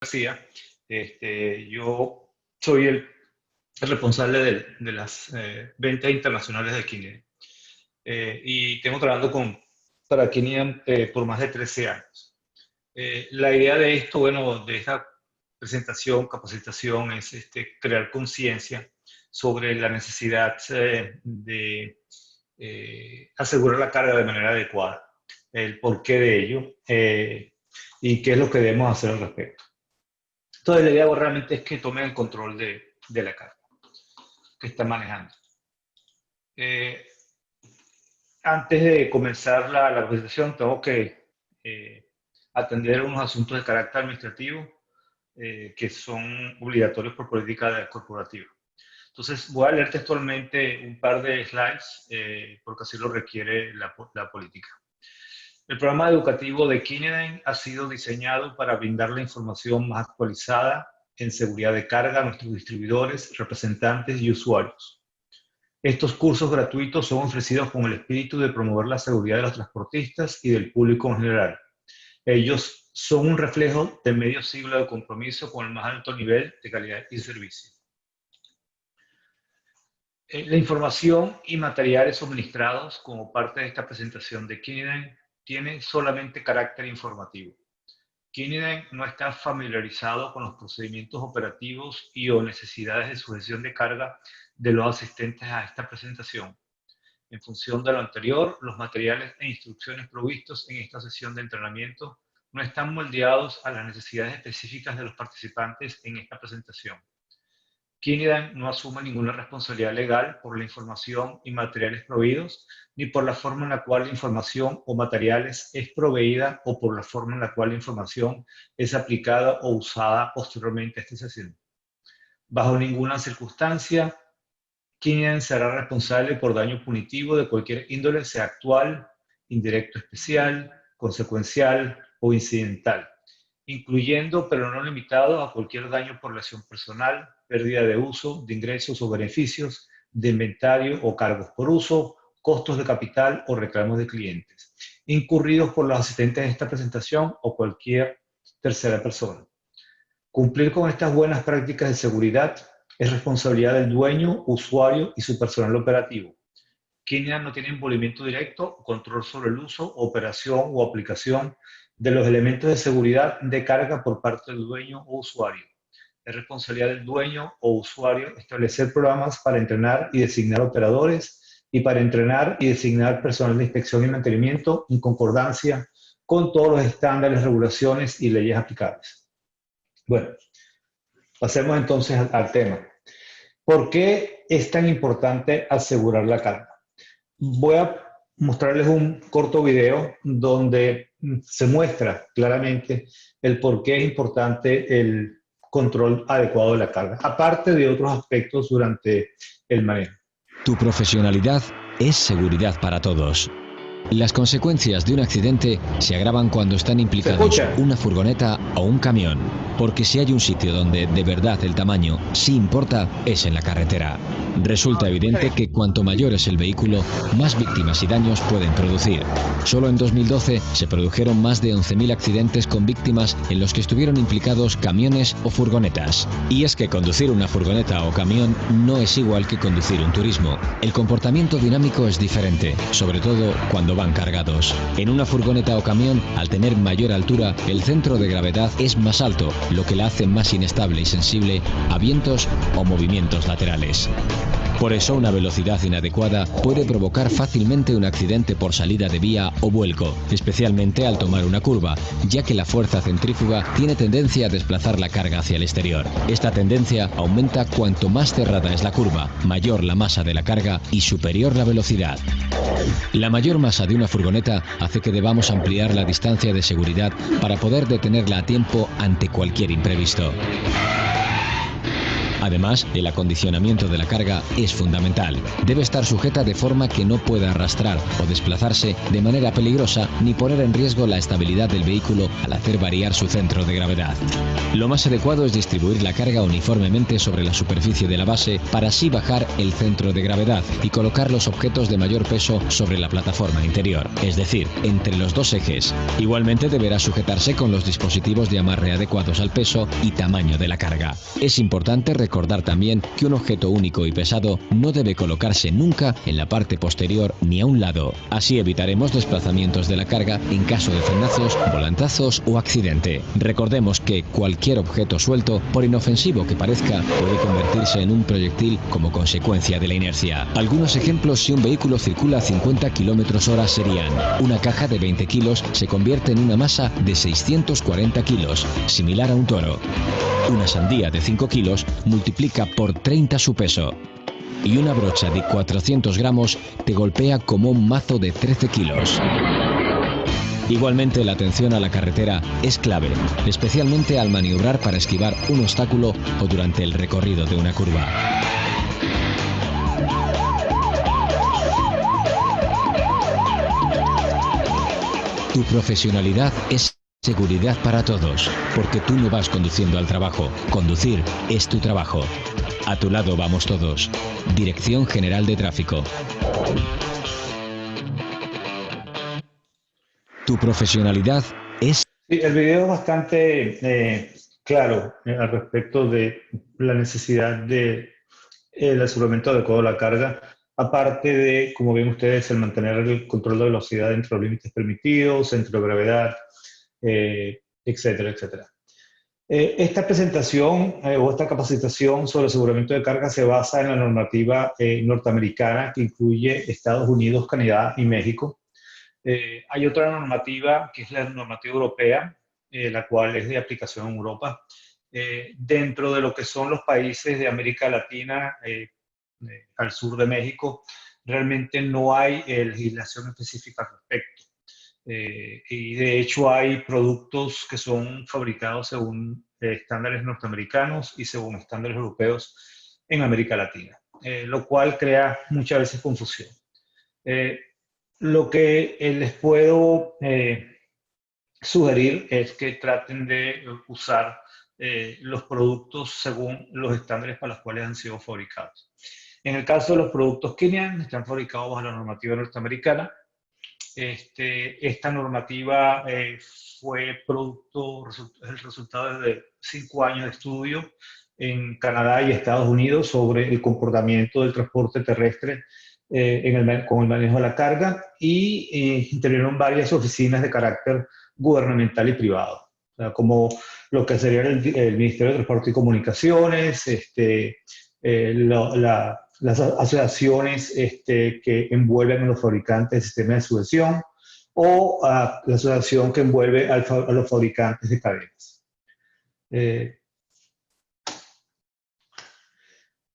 García. Yo soy el responsable de las ventas internacionales de Kinea. Y tengo trabajando para Kinea por más de 13 años. La idea de esto, bueno, de esta presentación, capacitación, es crear conciencia sobre la necesidad de asegurar la carga de manera adecuada, el porqué de ello y qué es lo que debemos hacer al respecto. Entonces, la idea realmente es que tomen el control de la carga que están manejando. Antes de comenzar la presentación, tengo que atender unos asuntos de carácter administrativo que son obligatorios por política corporativa. Entonces, voy a leer textualmente un par de slides porque así lo requiere la política. El programa educativo de Kinedigm ha sido diseñado para brindar la información más actualizada en seguridad de carga a nuestros distribuidores, representantes y usuarios. Estos cursos gratuitos son ofrecidos con el espíritu de promover la seguridad de los transportistas y del público en general. Ellos son un reflejo de medio siglo de compromiso con el más alto nivel de calidad y servicio. La información y materiales suministrados como parte de esta presentación de Kinedigm tiene solamente carácter informativo. Kinedigm no está familiarizado con los procedimientos operativos y o necesidades de sujeción de carga de los asistentes a esta presentación. En función de lo anterior, los materiales e instrucciones provistos en esta sesión de entrenamiento no están moldeados a las necesidades específicas de los participantes en esta presentación. Kinedigm no asume ninguna responsabilidad legal por la información y materiales proveídos, ni por la forma en la cual la información o materiales es proveída o por la forma en la cual la información es aplicada o usada posteriormente a esta sesión. Bajo ninguna circunstancia, Kinedigm será responsable por daño punitivo de cualquier índole, sea actual, indirecto especial, consecuencial o incidental, incluyendo pero no limitado a cualquier daño por lesión personal, pérdida de uso, de ingresos o beneficios, de inventario o cargos por uso, costos de capital o reclamos de clientes, incurridos por los asistentes de esta presentación o cualquier tercera persona. Cumplir con estas buenas prácticas de seguridad es responsabilidad del dueño, usuario y su personal operativo. Kinedigm no tiene involucramiento directo o control sobre el uso, operación o aplicación de los elementos de seguridad de carga por parte del dueño o usuario. Es responsabilidad del dueño o usuario establecer programas para entrenar y designar operadores y para entrenar y designar personal de inspección y mantenimiento en concordancia con todos los estándares, regulaciones y leyes aplicables. Bueno, pasemos entonces al tema. ¿Por qué es tan importante asegurar la carga? Voy a mostrarles un corto video donde se muestra claramente el por qué es importante el control adecuado de la carga, aparte de otros aspectos durante el manejo. Tu profesionalidad es seguridad para todos. Las consecuencias de un accidente se agravan cuando están implicados una furgoneta o un camión, porque si hay un sitio donde de verdad el tamaño sí importa, es en la carretera. Resulta evidente que cuanto mayor es el vehículo, más víctimas y daños pueden producir. Solo en 2012 se produjeron más de 11.000 accidentes con víctimas en los que estuvieron implicados camiones o furgonetas. Y es que conducir una furgoneta o camión no es igual que conducir un turismo. El comportamiento dinámico es diferente, sobre todo cuando van cargados. En una furgoneta o camión, al tener mayor altura, el centro de gravedad es más alto, lo que la hace más inestable y sensible a vientos o movimientos laterales. Por eso, una velocidad inadecuada puede provocar fácilmente un accidente por salida de vía o vuelco, especialmente al tomar una curva, ya que la fuerza centrífuga tiene tendencia a desplazar la carga hacia el exterior. Esta tendencia aumenta cuanto más cerrada es la curva, mayor la masa de la carga y superior la velocidad. La mayor masa de una furgoneta hace que debamos ampliar la distancia de seguridad para poder detenerla a tiempo ante cualquier imprevisto. Además, el acondicionamiento de la carga es fundamental. Debe estar sujeta de forma que no pueda arrastrar o desplazarse de manera peligrosa ni poner en riesgo la estabilidad del vehículo al hacer variar su centro de gravedad. Lo más adecuado es distribuir la carga uniformemente sobre la superficie de la base para así bajar el centro de gravedad y colocar los objetos de mayor peso sobre la plataforma interior, es decir, entre los dos ejes. Igualmente deberá sujetarse con los dispositivos de amarre adecuados al peso y tamaño de la carga. Es importante recordar también que un objeto único y pesado no debe colocarse nunca en la parte posterior ni a un lado. Así evitaremos desplazamientos de la carga en caso de frenazos, volantazos o accidente. Recordemos que cualquier objeto suelto, por inofensivo que parezca, puede convertirse en un proyectil como consecuencia de la inercia. Algunos ejemplos: si un vehículo circula a 50 km/h serían: una caja de 20 kilos se convierte en una masa de 640 kilos, similar a un toro. Una sandía de 5 kilos multiplica por 30 su peso. Y una brocha de 400 gramos te golpea como un mazo de 13 kilos. Igualmente, la atención a la carretera es clave, especialmente al maniobrar para esquivar un obstáculo o durante el recorrido de una curva. Tu profesionalidad es seguridad para todos, porque tú no vas conduciendo al trabajo. Conducir es tu trabajo. A tu lado vamos todos. Dirección General de Tráfico. Tu profesionalidad es... Sí, el video es bastante claro al respecto de la necesidad de el aseguramiento adecuado de la carga, aparte de, como ven ustedes, el mantener el control de velocidad dentro de los límites permitidos, centro de gravedad, etcétera, etcétera. Esta presentación o esta capacitación sobre aseguramiento de carga se basa en la normativa norteamericana que incluye Estados Unidos, Canadá y México. Hay otra normativa que es la normativa europea, la cual es de aplicación en Europa. Dentro de lo que son los países de América Latina, al sur de México, realmente no hay legislación específica al respecto. Y de hecho hay productos que son fabricados según estándares norteamericanos y según estándares europeos en América Latina, lo cual crea muchas veces confusión. Lo que les puedo sugerir es que traten de usar los productos según los estándares para los cuales han sido fabricados. En el caso de los productos Kinian, están fabricados bajo la normativa norteamericana. Esta normativa fue el resultado de 5 años de estudio en Canadá y Estados Unidos sobre el comportamiento del transporte terrestre con el manejo de la carga, y intervinieron varias oficinas de carácter gubernamental y privado, o sea, como lo que sería el Ministerio de Transporte y Comunicaciones, las asociaciones que envuelven a los fabricantes de sistemas de subvención, o la asociación que envuelve a los fabricantes de cadenas.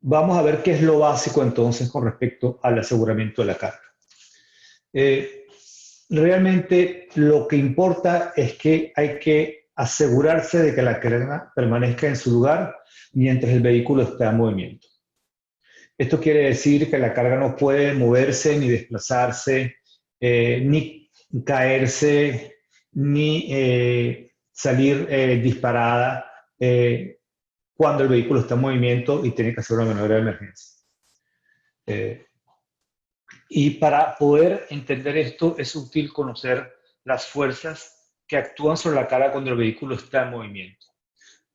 Vamos a ver qué es lo básico entonces con respecto al aseguramiento de la carga. Realmente lo que importa es que hay que asegurarse de que la carga permanezca en su lugar mientras el vehículo está en movimiento. Esto quiere decir que la carga no puede moverse, ni desplazarse, ni caerse, ni salir disparada cuando el vehículo está en movimiento y tiene que hacer una maniobra de emergencia. Y para poder entender esto es útil conocer las fuerzas que actúan sobre la carga cuando el vehículo está en movimiento,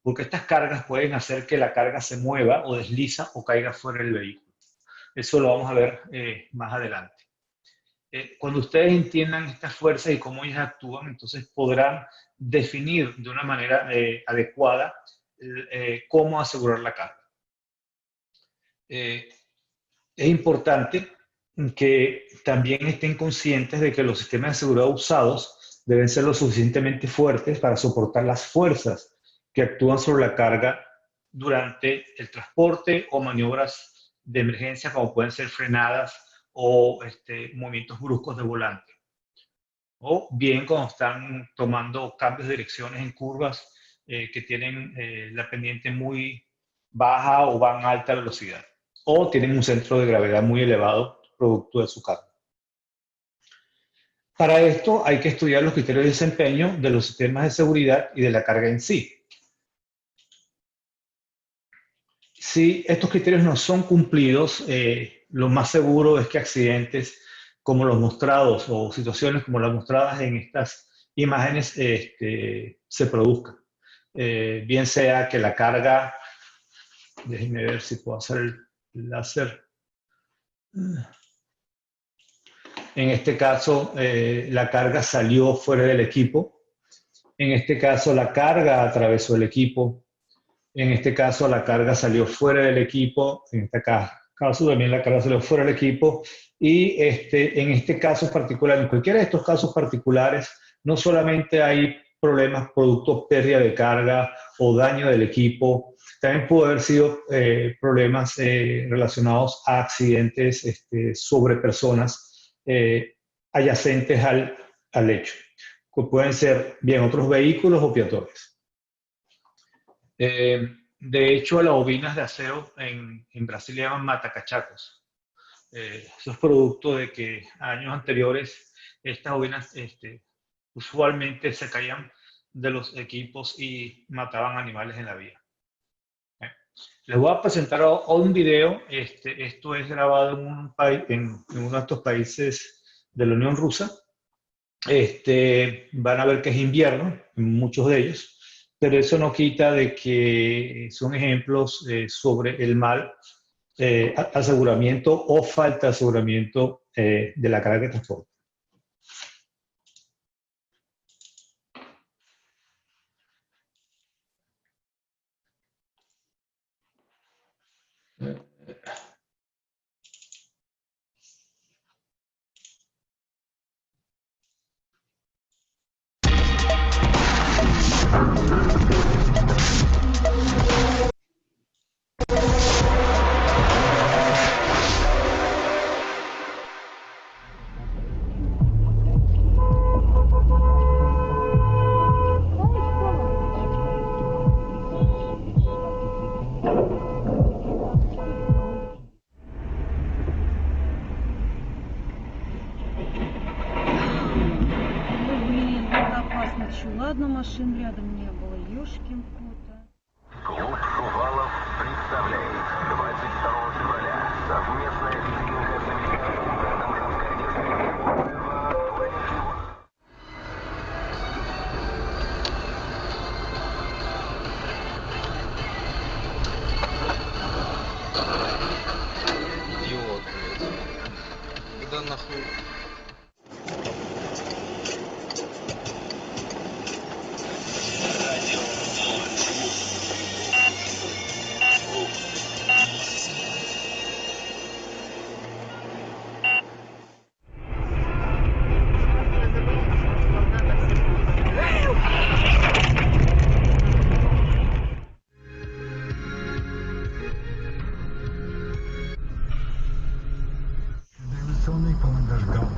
porque estas cargas pueden hacer que la carga se mueva o desliza o caiga fuera del vehículo. Eso lo vamos a ver más adelante. Cuando ustedes entiendan estas fuerzas y cómo ellas actúan, entonces podrán definir de una manera adecuada cómo asegurar la carga. Es importante que también estén conscientes de que los sistemas de seguridad usados deben ser lo suficientemente fuertes para soportar las fuerzas que actúan sobre la carga durante el transporte o maniobras de emergencia, como pueden ser frenadas o movimientos bruscos de volante. O bien cuando están tomando cambios de direcciones en curvas que tienen la pendiente muy baja o van a alta velocidad, o tienen un centro de gravedad muy elevado producto de su carga. Para esto hay que estudiar los criterios de desempeño de los sistemas de seguridad y de la carga en sí. Si estos criterios no son cumplidos, lo más seguro es que accidentes como los mostrados o situaciones como las mostradas en estas imágenes se produzcan. Bien sea que la carga, déjenme ver si puedo hacer el láser. En este caso, la carga salió fuera del equipo. En este caso, la carga atravesó el equipo. En este caso, la carga salió fuera del equipo. En este caso, también la carga salió fuera del equipo. Y en este caso particular, en cualquiera de estos casos particulares, no solamente hay problemas producto pérdida de carga o daño del equipo, también pudo haber sido problemas relacionados a accidentes sobre personas adyacentes al hecho, que pueden ser bien otros vehículos o peatones. De hecho, las bobinas de acero en Brasil le llaman matacachacos. Eso es producto de que años anteriores estas bobinas usualmente se caían de los equipos y mataban animales en la vía. Les voy a presentar un video. Esto es grabado en uno de estos países de la Unión Rusa. Van a ver que es invierno en muchos de ellos, pero eso no quita de que son ejemplos sobre el mal aseguramiento o falta de aseguramiento de la carga de transporte. Ладно, машин рядом не было, ёшкин кота. Клуб Шувалов представляет 22 февраля совместное лизинговое Идиот, блядь. Куда нахуй? Навигационный план дождя.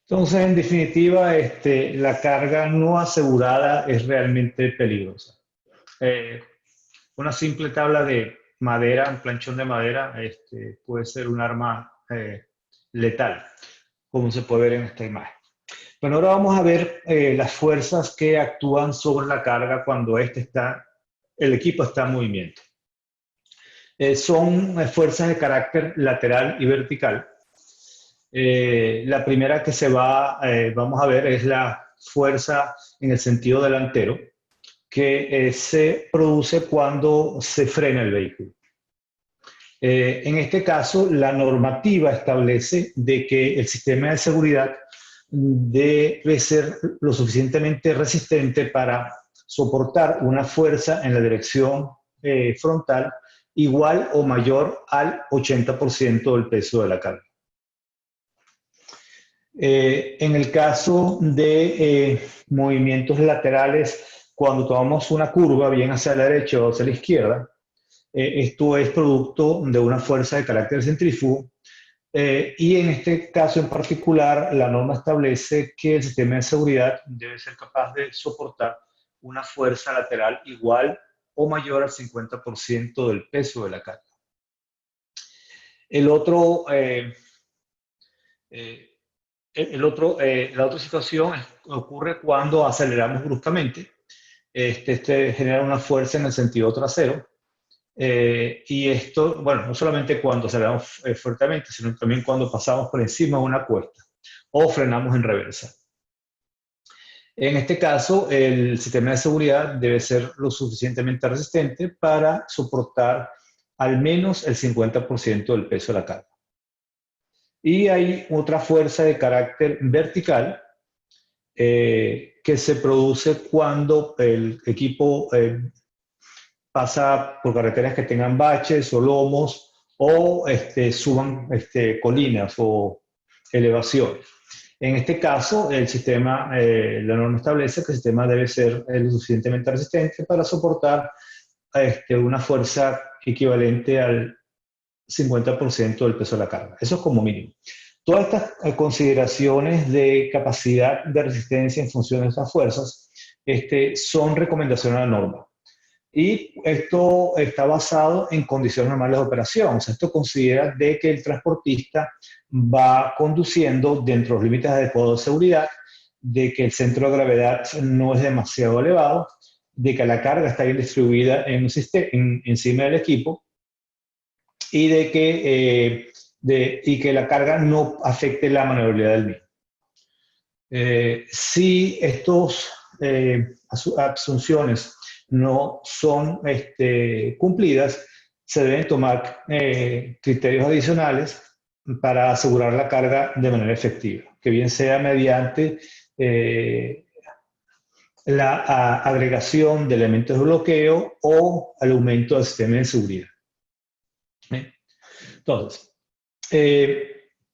Entonces, en definitiva, la carga no asegurada es realmente peligrosa. Eh, una simple tabla de madera, un planchón de madera, puede ser un arma letal, como se puede ver en esta imagen. Bueno, ahora vamos a ver las fuerzas que actúan sobre la carga cuando el equipo está en movimiento. Son fuerzas de carácter lateral y vertical. La primera que vamos a ver es la fuerza en el sentido delantero, que se produce cuando se frena el vehículo. En este caso, la normativa establece de que el sistema de seguridad debe ser lo suficientemente resistente para soportar una fuerza en la dirección frontal igual o mayor al 80% del peso de la carga. En el caso de movimientos laterales, cuando tomamos una curva bien hacia la derecha o hacia la izquierda, esto es producto de una fuerza de carácter centrífugo, y en este caso en particular, la norma establece que el sistema de seguridad debe ser capaz de soportar una fuerza lateral igual o mayor al 50% del peso de la carga. La otra situación ocurre cuando aceleramos bruscamente. Este genera una fuerza en el sentido trasero. Y esto, bueno, no solamente cuando aceleramos fuertemente, sino también cuando pasamos por encima de una cuesta o frenamos en reversa. En este caso, el sistema de seguridad debe ser lo suficientemente resistente para soportar al menos el 50% del peso de la carga. Y hay otra fuerza de carácter vertical que se produce cuando el equipo pasa por carreteras que tengan baches o lomos o suban colinas o elevaciones. En este caso, la norma establece que el sistema debe ser lo suficientemente resistente para soportar una fuerza equivalente al 50% del peso de la carga. Eso es como mínimo. Todas estas consideraciones de capacidad de resistencia en función de estas fuerzas son recomendaciones a la norma. Y esto está basado en condiciones normales de operación. O sea, esto considera de que el transportista va conduciendo dentro de los límites adecuados de seguridad, de que el centro de gravedad no es demasiado elevado, de que la carga está bien distribuida encima del equipo y de que la carga no afecte la maniobrabilidad del mismo. Si estas asunciones no son cumplidas, se deben tomar criterios adicionales para asegurar la carga de manera efectiva, que bien sea mediante la agregación de elementos de bloqueo o el aumento del sistema de seguridad. Entonces,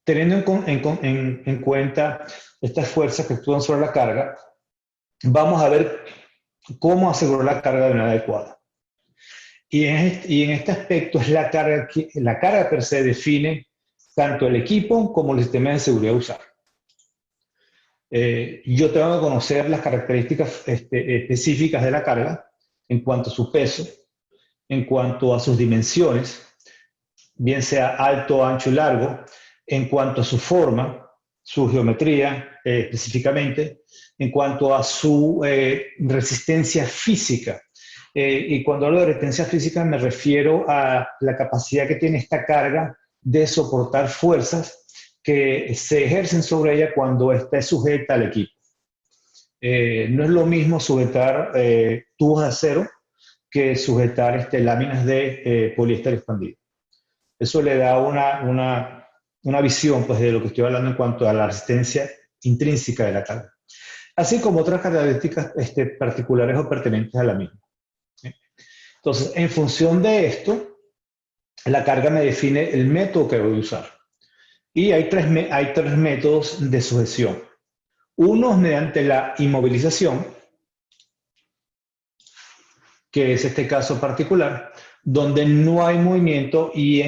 teniendo en cuenta estas fuerzas que actúan sobre la carga, vamos a ver cómo asegurar la carga de manera adecuada. Y en este aspecto es la carga per se define tanto el equipo como el sistema de seguridad a usar. Yo tengo que conocer las características específicas de la carga en cuanto a su peso, en cuanto a sus dimensiones, bien sea alto, ancho y largo, en cuanto a su forma, su geometría específicamente, en cuanto a su resistencia física. Y cuando hablo de resistencia física me refiero a la capacidad que tiene esta carga de soportar fuerzas que se ejercen sobre ella cuando esté sujeta al equipo. No es lo mismo sujetar tubos de acero que sujetar láminas de poliéster expandido. Eso le da una visión pues, de lo que estoy hablando en cuanto a la resistencia intrínseca de la carga, así como otras características particulares o pertenentes a la misma. Entonces, en función de esto, la carga me define el método que voy a usar. Y hay tres métodos de sujeción. Uno es mediante la inmovilización, que es este caso particular, donde no hay movimiento, y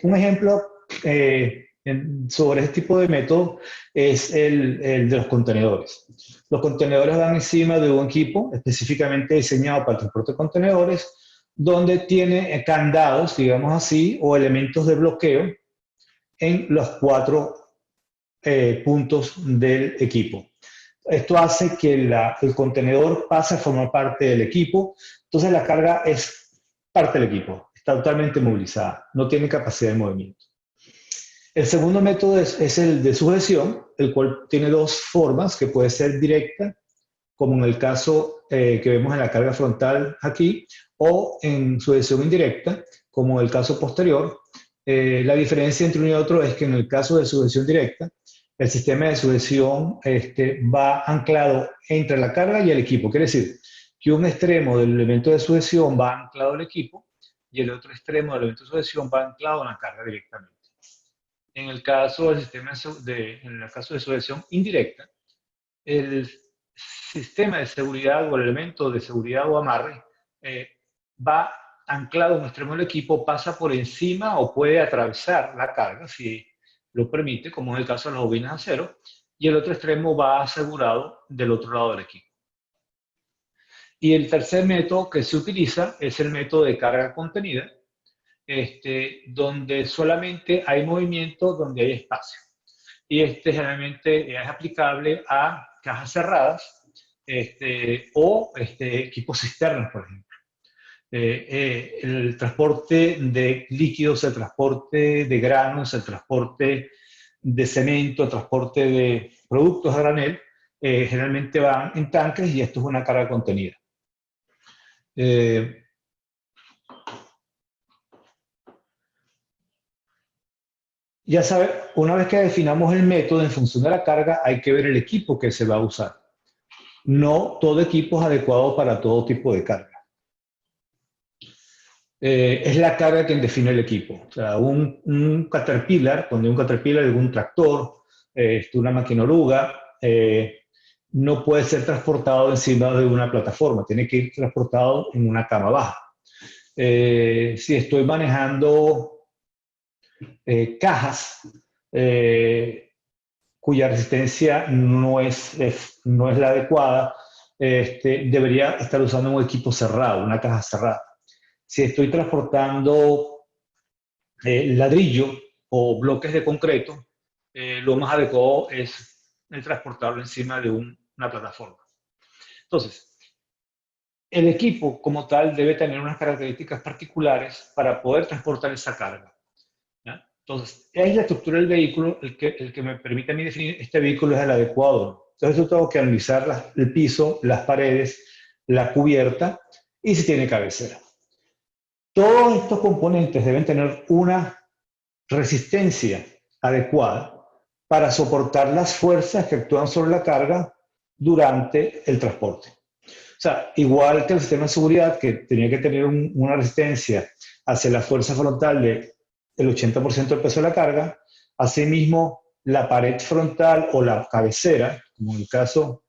un ejemplo sobre este tipo de método es el de los contenedores. Los contenedores van encima de un equipo específicamente diseñado para el transporte de contenedores, donde tiene candados, digamos así, o elementos de bloqueo en los 4 puntos del equipo. Esto hace que el contenedor pase a formar parte del equipo, entonces la carga es parte del equipo, está totalmente movilizada, no tiene capacidad de movimiento. El segundo método es el de sujeción, el cual tiene 2 formas, que puede ser directa, como en el caso que vemos en la carga frontal aquí, o en sujeción indirecta, como en el caso posterior. La diferencia entre uno y otro es que en el caso de sujeción directa, el sistema de sujeción va anclado entre la carga y el equipo. Quiere decir que un extremo del elemento de sujeción va anclado al equipo y el otro extremo del elemento de sujeción va anclado a la carga directamente. En el caso del sistema en el caso de sujeción indirecta, el sistema de seguridad o el elemento de seguridad o amarre va anclado a un extremo del equipo, pasa por encima o puede atravesar la carga, si lo permite, como en el caso de las bobinas de acero, y el otro extremo va asegurado del otro lado del equipo. Y el tercer método que se utiliza es el método de carga contenida, donde solamente hay movimiento, donde hay espacio. Y generalmente es aplicable a cajas cerradas o equipos cisternas, por ejemplo. El transporte de líquidos, el transporte de granos, el transporte de cemento, el transporte de productos a granel, generalmente van en tanques y esto es una carga contenida. Ya saben, una vez que definamos el método en función de la carga, hay que ver el equipo que se va a usar. No todo equipo es adecuado para todo tipo de carga. Es la carga quien define el equipo. O sea, un Caterpillar, cuando hay un Caterpillar, algún tractor, una máquina oruga, no puede ser transportado encima de una plataforma, tiene que ir transportado en una cama baja. Si estoy manejando cajas cuya resistencia no es la adecuada, debería estar usando un equipo cerrado, una caja cerrada. Si estoy transportando ladrillo o bloques de concreto, lo más adecuado es transportarlo encima de una plataforma. Entonces, el equipo como tal debe tener unas características particulares para poder transportar esa carga. Entonces, es la estructura del vehículo el que me permite a mí definir este vehículo es el adecuado. Entonces, yo tengo que analizar el piso, las paredes, la cubierta y si tiene cabecera. Todos estos componentes deben tener una resistencia adecuada para soportar las fuerzas que actúan sobre la carga durante el transporte. O sea, igual que el sistema de seguridad, que tenía que tener una resistencia hacia la fuerza frontal del 80% del peso de la carga, asimismo la pared frontal o la cabecera, como en el caso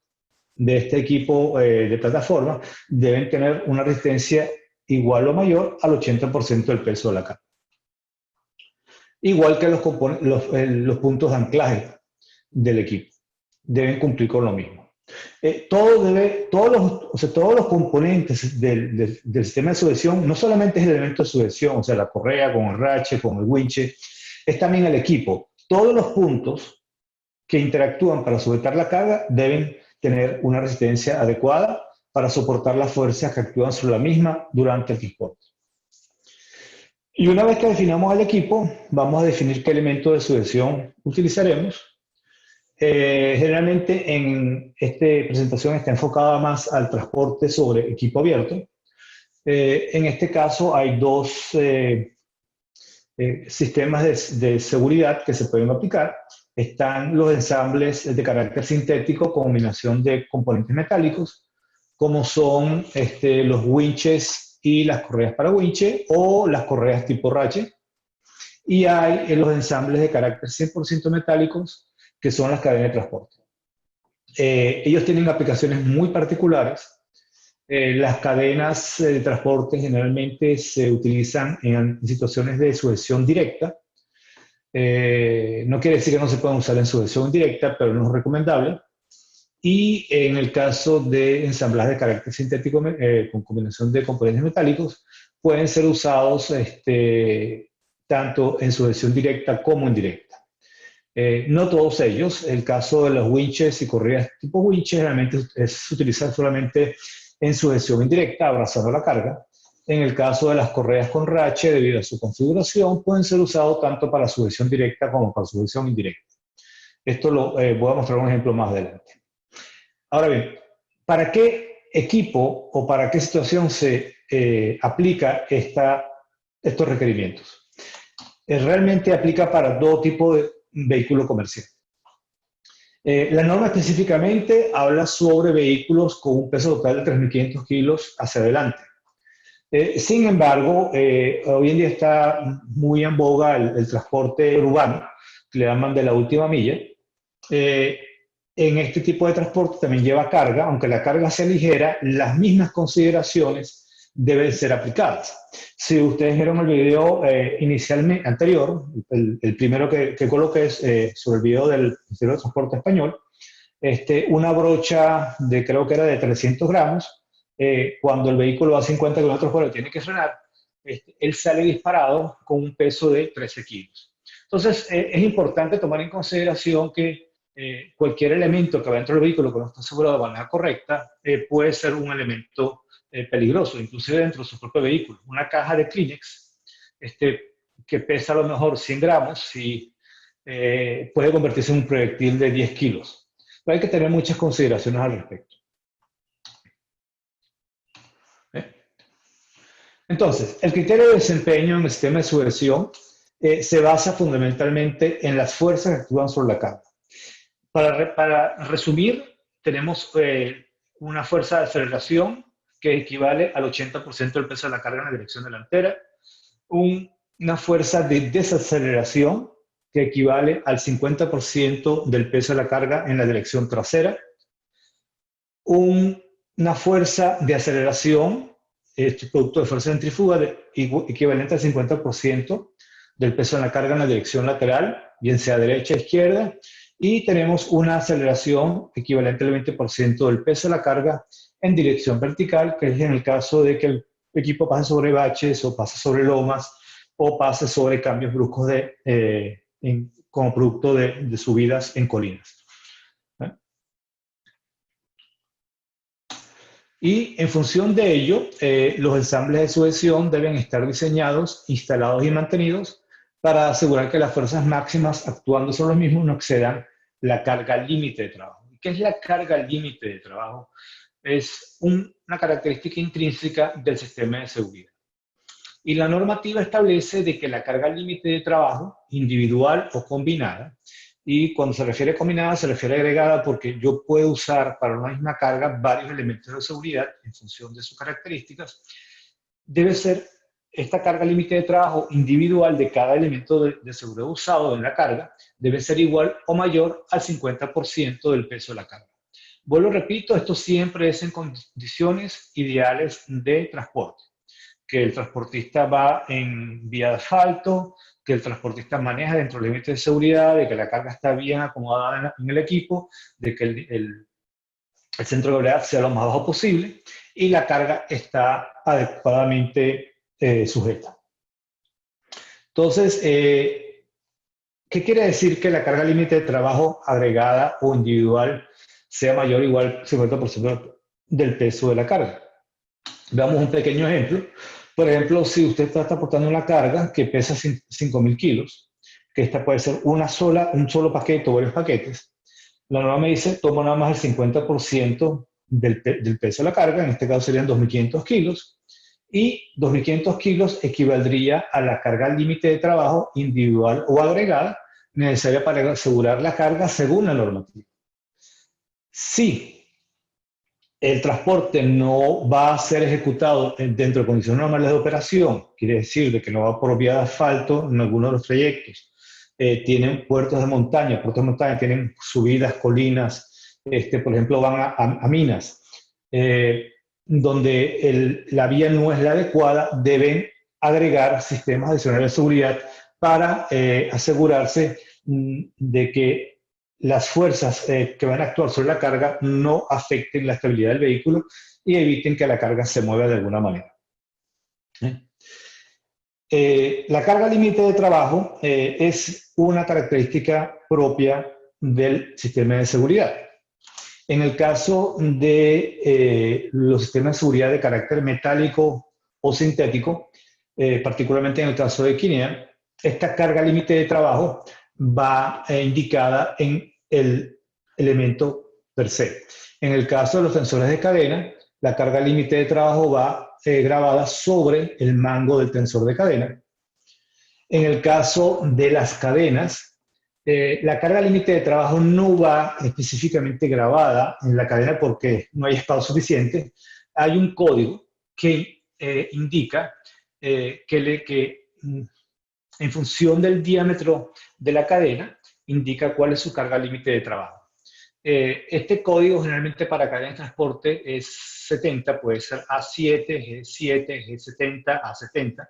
de este equipo de plataforma, deben tener una resistencia igual o mayor al 80% del peso de la carga. Igual que los puntos de anclaje del equipo, deben cumplir con lo mismo. Todos los componentes del sistema de sujeción, no solamente es el elemento de sujeción, o sea, la correa con el rache, con el winche, es también el equipo. Todos los puntos que interactúan para sujetar la carga deben tener una resistencia adecuada para soportar las fuerzas que actúan sobre la misma durante el transporte. Y una vez que definamos el equipo, vamos a definir qué elemento de sujeción utilizaremos. Generalmente en esta presentación está enfocada más al transporte sobre equipo abierto. En este caso hay 2 sistemas de seguridad que se pueden aplicar. Están los ensambles de carácter sintético, combinación de componentes metálicos, como son los winches y las correas para winche o las correas tipo rache. Y hay los ensambles de carácter 100% metálicos, que son las cadenas de transporte. Ellos tienen aplicaciones muy particulares. Las cadenas de transporte generalmente se utilizan en situaciones de sujeción directa, No quiere decir que no se puedan usar en sujeción indirecta, pero no es recomendable. Y en el caso de ensamblaje de carácter sintético con combinación de componentes metálicos, pueden ser usados tanto en sujeción directa como indirecta. No todos ellos. El caso de los winches y correas tipo winches realmente se utilizan solamente en sujeción indirecta, abrazando la carga. En el caso de las correas con rache, debido a su configuración, pueden ser usados tanto para sujeción directa como para sujeción indirecta. Esto voy a mostrar un ejemplo más adelante. Ahora bien, ¿para qué equipo o para qué situación se aplica estos requerimientos? Realmente aplica para todo tipo de vehículo comercial. La norma específicamente habla sobre vehículos con un peso total de 3.500 kilos hacia adelante. Sin embargo, hoy en día está muy en boga el transporte urbano, que le llaman de la última milla. En este tipo de transporte también lleva carga, aunque la carga sea ligera, las mismas consideraciones deben ser aplicadas. Si ustedes vieron el video inicialmente anterior, el primero que coloqué sobre el video del Ministerio de Transporte Español, una brocha de creo que era de 300 gramos, cuando el vehículo va a 50 kilómetros por hora y tiene que frenar, él sale disparado con un peso de 13 kilos. Entonces, es importante tomar en consideración que cualquier elemento que va dentro del vehículo que no está asegurado de manera correcta puede ser un elemento peligroso, inclusive dentro de su propio vehículo. Una caja de Kleenex que pesa a lo mejor 100 gramos y puede convertirse en un proyectil de 10 kilos. Pero hay que tener muchas consideraciones al respecto. Entonces, el criterio de desempeño en el sistema de sujeción se basa fundamentalmente en las fuerzas que actúan sobre la carga. Para resumir, tenemos una fuerza de aceleración que equivale al 80% del peso de la carga en la dirección delantera, una fuerza de desaceleración que equivale al 50% del peso de la carga en la dirección trasera, una fuerza de aceleración, producto de fuerza centrífuga equivalente al 50% del peso de la carga en la dirección lateral, bien sea derecha o izquierda, y tenemos una aceleración equivalente al 20% del peso de la carga en dirección vertical, que es en el caso de que el equipo pase sobre baches o pase sobre lomas o pase sobre cambios bruscos como producto de subidas en colinas. Y en función de ello, los ensambles de sujeción deben estar diseñados, instalados y mantenidos para asegurar que las fuerzas máximas actuando sobre los mismos no excedan la carga límite de trabajo. ¿Qué es la carga límite de trabajo? Es una característica intrínseca del sistema de seguridad. Y la normativa establece de que la carga límite de trabajo, individual o combinada, y cuando se refiere a combinada se refiere a agregada porque yo puedo usar para una misma carga varios elementos de seguridad en función de sus características, debe ser esta carga límite de trabajo individual de cada elemento de seguridad usado en la carga, debe ser igual o mayor al 50% del peso de la carga. Vuelvo, repito, esto siempre es en condiciones ideales de transporte. Que el transportista va en vía de asfalto, que el transportista maneja dentro del límite de seguridad, de que la carga está bien acomodada en el equipo, de que el centro de gravedad sea lo más bajo posible y la carga está adecuadamente sujeta. Entonces, ¿qué quiere decir que la carga límite de trabajo agregada o individual sea mayor o igual al 50% del peso de la carga? Veamos un pequeño ejemplo. Por ejemplo, si usted está transportando una carga que pesa 5.000 kilos, que esta puede ser un solo paquete o varios paquetes, la norma me dice, toma nada más el 50% del peso de la carga, en este caso serían 2.500 kilos, y 2.500 kilos equivaldría a la carga límite de trabajo individual o agregada necesaria para asegurar la carga según la normativa. Si el transporte no va a ser ejecutado dentro de condiciones normales de operación, quiere decir de que no va por vía de asfalto en alguno de los trayectos, tienen puertos de montaña tienen subidas, colinas, por ejemplo van a minas, donde la vía no es la adecuada, deben agregar sistemas adicionales de seguridad para asegurarse de que las fuerzas que van a actuar sobre la carga no afecten la estabilidad del vehículo y eviten que la carga se mueva de alguna manera. La carga límite de trabajo es una característica propia del sistema de seguridad. En el caso de los sistemas de seguridad de carácter metálico o sintético, particularmente en el caso de Kinian, esta carga límite de trabajo va indicada en el elemento per se. En el caso de los tensores de cadena, la carga límite de trabajo va grabada sobre el mango del tensor de cadena. En el caso de las cadenas, la carga límite de trabajo no va específicamente grabada en la cadena porque no hay espacio suficiente. Hay un código que indica que en función del diámetro de la cadena, indica cuál es su carga límite de trabajo. Este código generalmente para cadena de transporte es 70, puede ser A7, G7, G70, A70,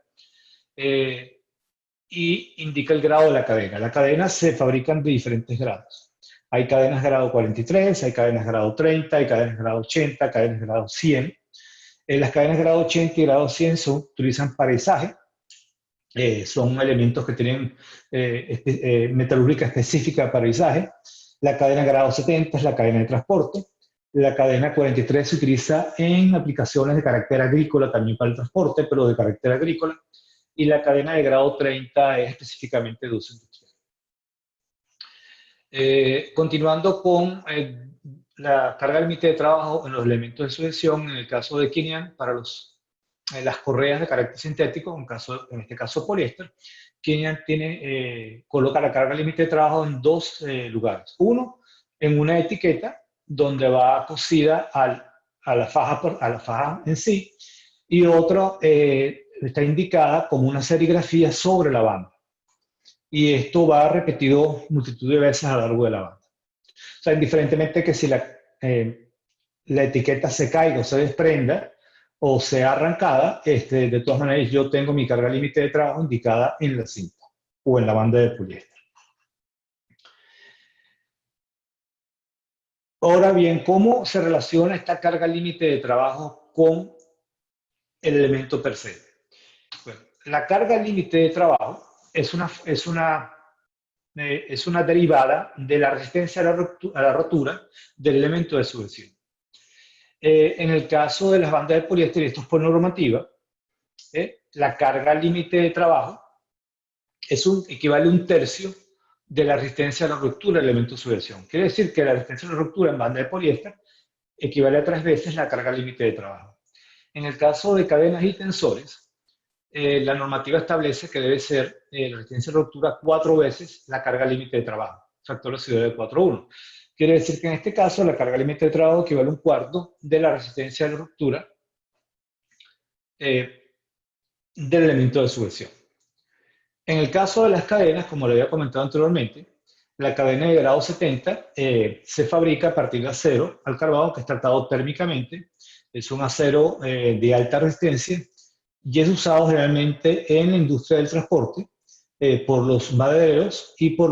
y indica el grado de la cadena. Las cadenas se fabrican de diferentes grados. Hay cadenas grado 43, hay cadenas grado 30, hay cadenas grado 80, cadenas grado 100. Las cadenas grado 80 y grado 100 se utilizan para izaje. Son elementos que tienen metalúrgica específica para izaje. La cadena grado 70 es la cadena de transporte. La cadena 43 se utiliza en aplicaciones de carácter agrícola, también para el transporte, pero de carácter agrícola. Y la cadena de grado 30 es específicamente de uso industrial. Continuando con la carga límite de trabajo en los elementos de sujeción, en el caso de Kinian, para las correas de carácter sintético, en este caso poliéster, Kinian coloca la carga límite de trabajo en dos lugares. Uno, en una etiqueta donde va cosida a la faja en sí, y otro está indicada como una serigrafía sobre la banda. Y esto va repetido multitud de veces a lo largo de la banda. O sea, indiferentemente que si la etiqueta se caiga o se desprenda, o sea arrancada, de todas maneras yo tengo mi carga límite de trabajo indicada en la cinta o en la banda de poliéster. Ahora bien, ¿cómo se relaciona esta carga límite de trabajo con el elemento per se? Bueno, la carga límite de trabajo es una derivada de la resistencia a la rotura del elemento de sujeción. En el caso de las bandas de poliéster, esto es por normativa, la carga límite de trabajo equivale a 1/3 de la resistencia a la ruptura del elemento de sujeción. Quiere decir que la resistencia a la ruptura en banda de poliéster equivale a 3 veces la carga límite de trabajo. En el caso de cadenas y tensores, la normativa establece que debe ser la resistencia a la ruptura 4 veces la carga límite de trabajo, factor residual de 4:1. Quiere decir que en este caso la carga límite de trabajo equivale a 1/4 de la resistencia a la ruptura del elemento de sujeción. En el caso de las cadenas, como lo había comentado anteriormente, la cadena de grado 70 se fabrica a partir de acero al carbado que es tratado térmicamente. Es un acero de alta resistencia y es usado generalmente en la industria del transporte por los madereros y por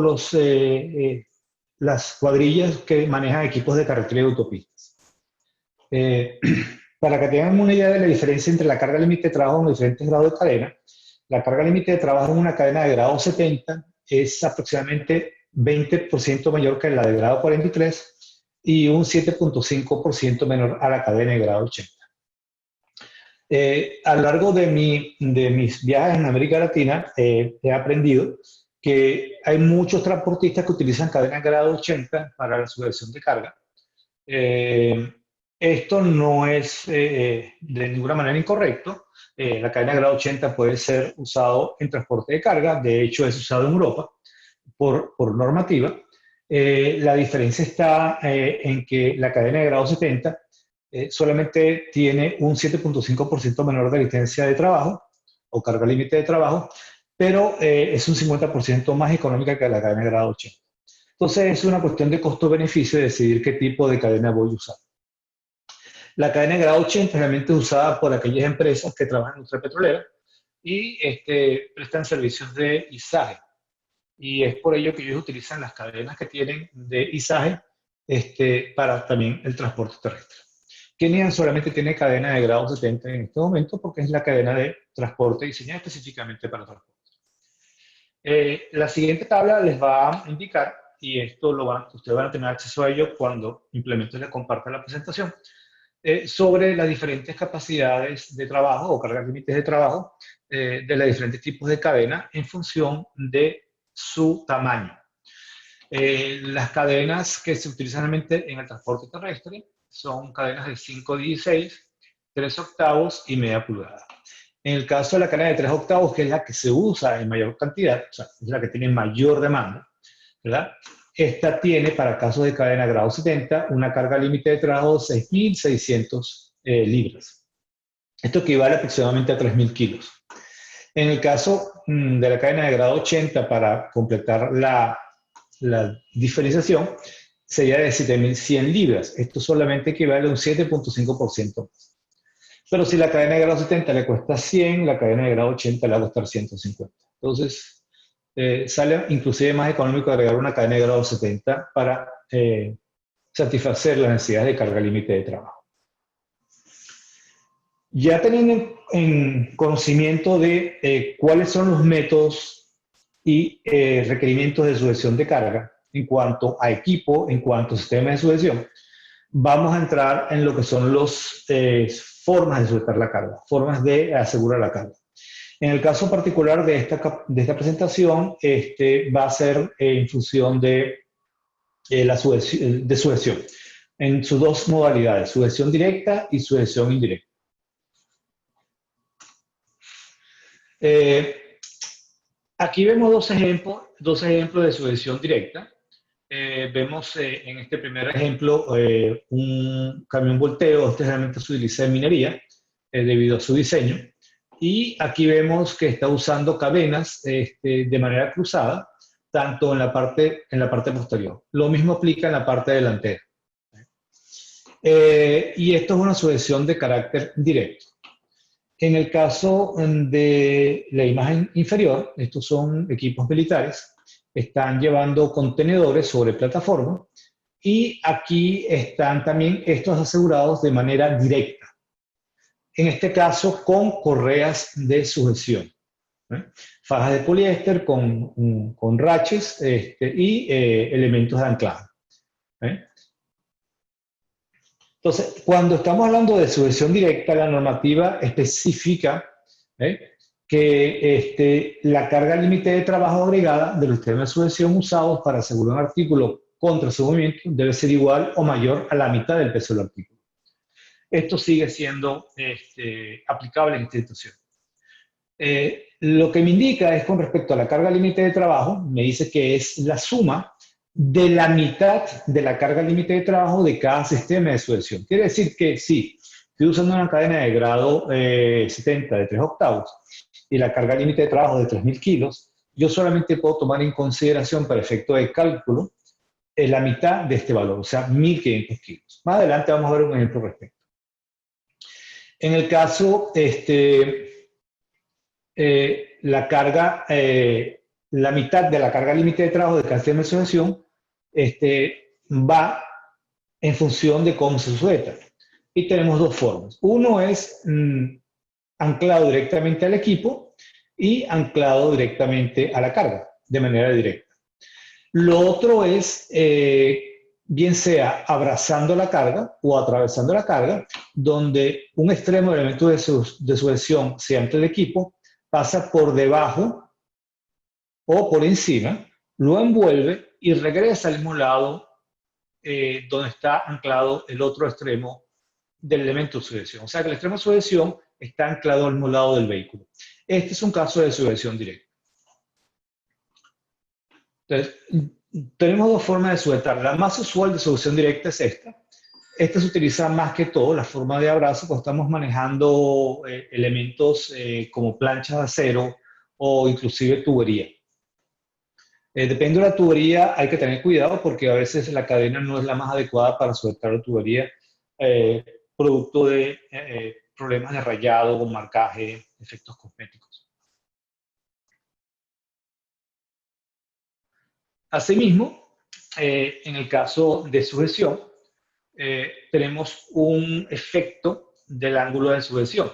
las cuadrillas que manejan equipos de carretera y autopistas. Para que tengan una idea de la diferencia entre la carga límite de trabajo en los diferentes grados de cadena, la carga límite de trabajo en una cadena de grado 70 es aproximadamente 20% mayor que la de grado 43 y un 7.5% menor a la cadena de grado 80. A lo largo de mis viajes en América Latina he aprendido que hay muchos transportistas que utilizan cadenas de grado 80 para la sujeción de carga. Esto no es de ninguna manera incorrecto. La cadena de grado 80 puede ser usado en transporte de carga, de hecho es usado en Europa por normativa. La diferencia está en que la cadena de grado 70 solamente tiene un 7.5% menor de resistencia de trabajo o carga límite de trabajo, pero es un 50% más económica que la cadena de grado 80. Entonces es una cuestión de costo-beneficio de decidir qué tipo de cadena voy a usar. La cadena de grado 80 realmente es usada por aquellas empresas que trabajan en industria petrolera y prestan servicios de izaje. Y es por ello que ellos utilizan las cadenas que tienen de izaje para también el transporte terrestre. Kenian solamente tiene cadena de grado 70 en este momento porque es la cadena de transporte diseñada específicamente para transporte. La siguiente tabla les va a indicar, y esto ustedes van a tener acceso a ello cuando implementen y compartan la presentación, sobre las diferentes capacidades de trabajo o cargas límites de trabajo de los diferentes tipos de cadena en función de su tamaño. Las cadenas que se utilizan realmente en el transporte terrestre son cadenas de 5/16, 3 octavos y media pulgada. En el caso de la cadena de 3 octavos, que es la que se usa en mayor cantidad, o sea, es la que tiene mayor demanda, ¿verdad? Esta tiene, para casos de cadena grado 70, una carga límite de trabajo de 6.600 libras. Esto equivale aproximadamente a 3.000 kilos. En el caso de la cadena de grado 80, para completar la diferenciación, sería de 7.100 libras. Esto solamente equivale a un 7.5% más. Pero si la cadena de grado 70 le cuesta 100, la cadena de grado 80 le va a costar 150. Entonces, sale inclusive más económico agregar una cadena de grado 70 para satisfacer las necesidades de carga límite de trabajo. Ya teniendo en conocimiento de cuáles son los métodos y requerimientos de sujeción de carga en cuanto a equipo, en cuanto a sistema de sujeción, vamos a entrar en lo que son las formas de sujetar la carga, formas de asegurar la carga. En el caso particular de esta presentación, va a ser en función de sujeción, en sus dos modalidades, sujeción directa y sujeción indirecta. Aquí vemos dos ejemplos de sujeción directa. Vemos en este primer ejemplo un camión volteo. Este realmente se utiliza en minería debido a su diseño. Y aquí vemos que está usando cadenas de manera cruzada, tanto en la parte posterior. Lo mismo aplica en la parte delantera. Y esto es una sujeción de carácter directo. En el caso de la imagen inferior, estos son equipos militares, están llevando contenedores sobre plataforma y aquí están también estos asegurados de manera directa. En este caso con correas de sujeción. Fajas de poliéster con raches y elementos de anclaje. Entonces, cuando estamos hablando de sujeción directa, la normativa especifica que la carga límite de trabajo agregada de los sistemas de sujeción usados para asegurar un artículo contra su movimiento debe ser igual o mayor a la mitad del peso del artículo. Esto sigue siendo aplicable en esta situación. Lo que me indica es con respecto a la carga límite de trabajo, me dice que es la suma de la mitad de la carga límite de trabajo de cada sistema de sujeción. Quiere decir que si estoy usando una cadena de grado 70 de 3 octavos y la carga límite de trabajo de 3.000 kilos, yo solamente puedo tomar en consideración para efecto de cálculo la mitad de este valor, o sea, 1.500 kilos. Más adelante vamos a ver un ejemplo al respecto. En el caso, la mitad de la carga límite de trabajo de cada sistema de sujeción va en función de cómo se sujeta. Y tenemos dos formas. Uno es anclado directamente al equipo y anclado directamente a la carga, de manera directa. Lo otro es, bien sea abrazando la carga o atravesando la carga, donde un extremo del elemento de sujeción, sea ante el equipo, pasa por debajo o por encima, lo envuelve y regresa al mismo lado donde está anclado el otro extremo del elemento de sujeción. O sea que el extremo de sujeción está anclado al mismo lado del vehículo. Este es un caso de sujeción directa. Entonces, tenemos dos formas de sujetar. La más usual de sujeción directa es esta. Esta se utiliza más que todo, la forma de abrazo, cuando estamos manejando elementos como planchas de acero o inclusive tubería. Depende de la tubería, hay que tener cuidado porque a veces la cadena no es la más adecuada para sujetar la tubería, producto de problemas de rayado, marcaje, efectos cosméticos. Asimismo, en el caso de sujeción, tenemos un efecto del ángulo de sujeción.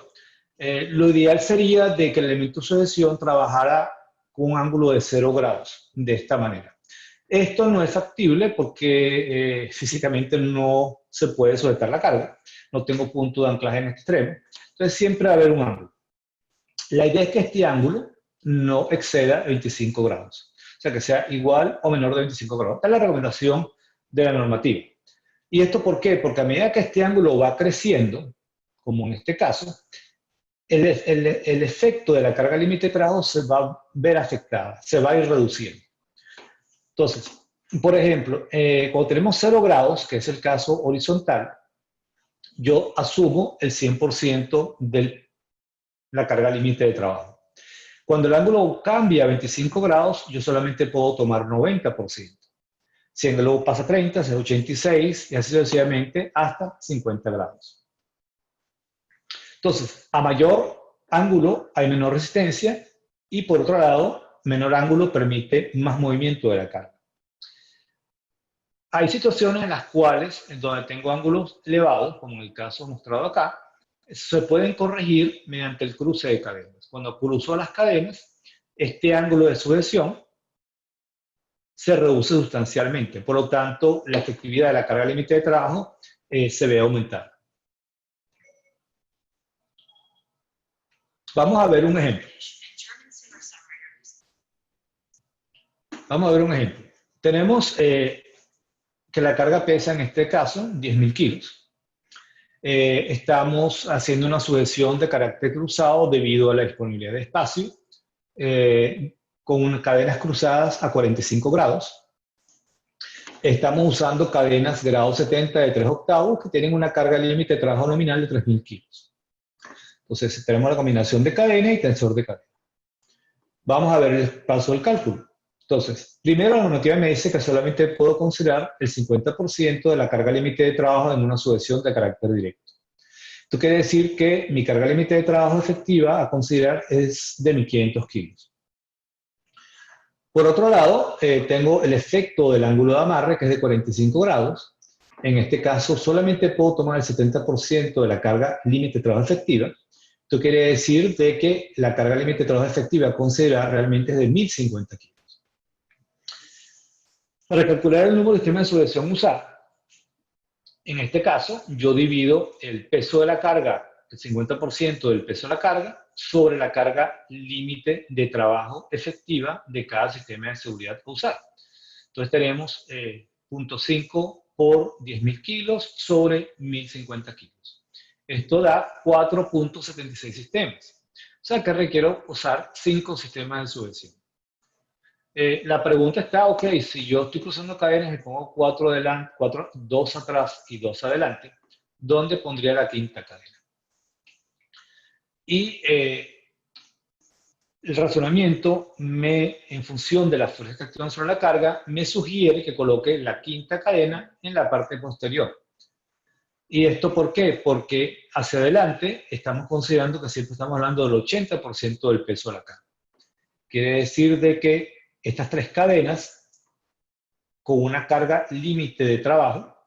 Lo ideal sería de que el elemento de sujeción trabajara con un ángulo de 0 grados, de esta manera. Esto no es factible porque físicamente no se puede sujetar la carga. No tengo punto de anclaje en este extremo. Entonces siempre va a haber un ángulo. La idea es que este ángulo no exceda 25 grados. O sea, que sea igual o menor de 25 grados. Esta es la recomendación de la normativa. ¿Y esto por qué? Porque a medida que este ángulo va creciendo, como en este caso, el efecto de la carga límite de trabajo se va a ver afectada, se va a ir reduciendo. Entonces, por ejemplo, cuando tenemos 0 grados, que es el caso horizontal, yo asumo el 100% de la carga límite de trabajo. Cuando el ángulo cambia a 25 grados, yo solamente puedo tomar 90%. Si el ángulo pasa a 30, es 86 y así sucesivamente hasta 50 grados. Entonces, a mayor ángulo hay menor resistencia y por otro lado, menor ángulo permite más movimiento de la carga. Hay situaciones en las cuales, donde tengo ángulos elevados, como en el caso mostrado acá, se pueden corregir mediante el cruce de cadenas. Cuando cruzo las cadenas, este ángulo de sujeción se reduce sustancialmente. Por lo tanto, la efectividad de la carga límite de trabajo se ve aumentada. Vamos a ver un ejemplo. Vamos a ver un ejemplo. Tenemos que la carga pesa, en este caso, 10.000 kilos. Estamos haciendo una sujeción de carácter cruzado debido a la disponibilidad de espacio, con cadenas cruzadas a 45 grados. Estamos usando cadenas grado 70 de 3 octavos que tienen una carga límite de trabajo nominal de 3.000 kilos. Entonces, tenemos la combinación de cadena y tensor de cadena. Vamos a ver el paso del cálculo. Entonces, primero la normativa me dice que solamente puedo considerar el 50% de la carga límite de trabajo en una sujeción de carácter directo. Esto quiere decir que mi carga límite de trabajo efectiva a considerar es de 1.500 kilos. Por otro lado, tengo el efecto del ángulo de amarre, que es de 45 grados. En este caso, solamente puedo tomar el 70% de la carga límite de trabajo efectiva. Esto quiere decir de que la carga límite de trabajo efectiva a considerar realmente es de 1.050 kilos. Para calcular el número de sistemas de sujeción usado, en este caso, yo divido el peso de la carga, el 50% del peso de la carga, sobre la carga límite de trabajo efectiva de cada sistema de seguridad a usar. Entonces tenemos 0.5 por 10.000 kilos sobre 1.050 kilos. Esto da 4.76 sistemas. O sea que requiero usar 5 sistemas de sujeción. La pregunta está, ok, si yo estoy cruzando cadenas y pongo 4 adelante, 2 atrás y 2 adelante, ¿dónde pondría la quinta cadena? Y el razonamiento, en función de la fuerza que actúan sobre la carga, me sugiere que coloque la quinta cadena en la parte posterior. ¿Y esto por qué? Porque hacia adelante estamos considerando que siempre estamos hablando del 80% del peso de la carga. Quiere decir de que estas 3 cadenas, con una carga límite de trabajo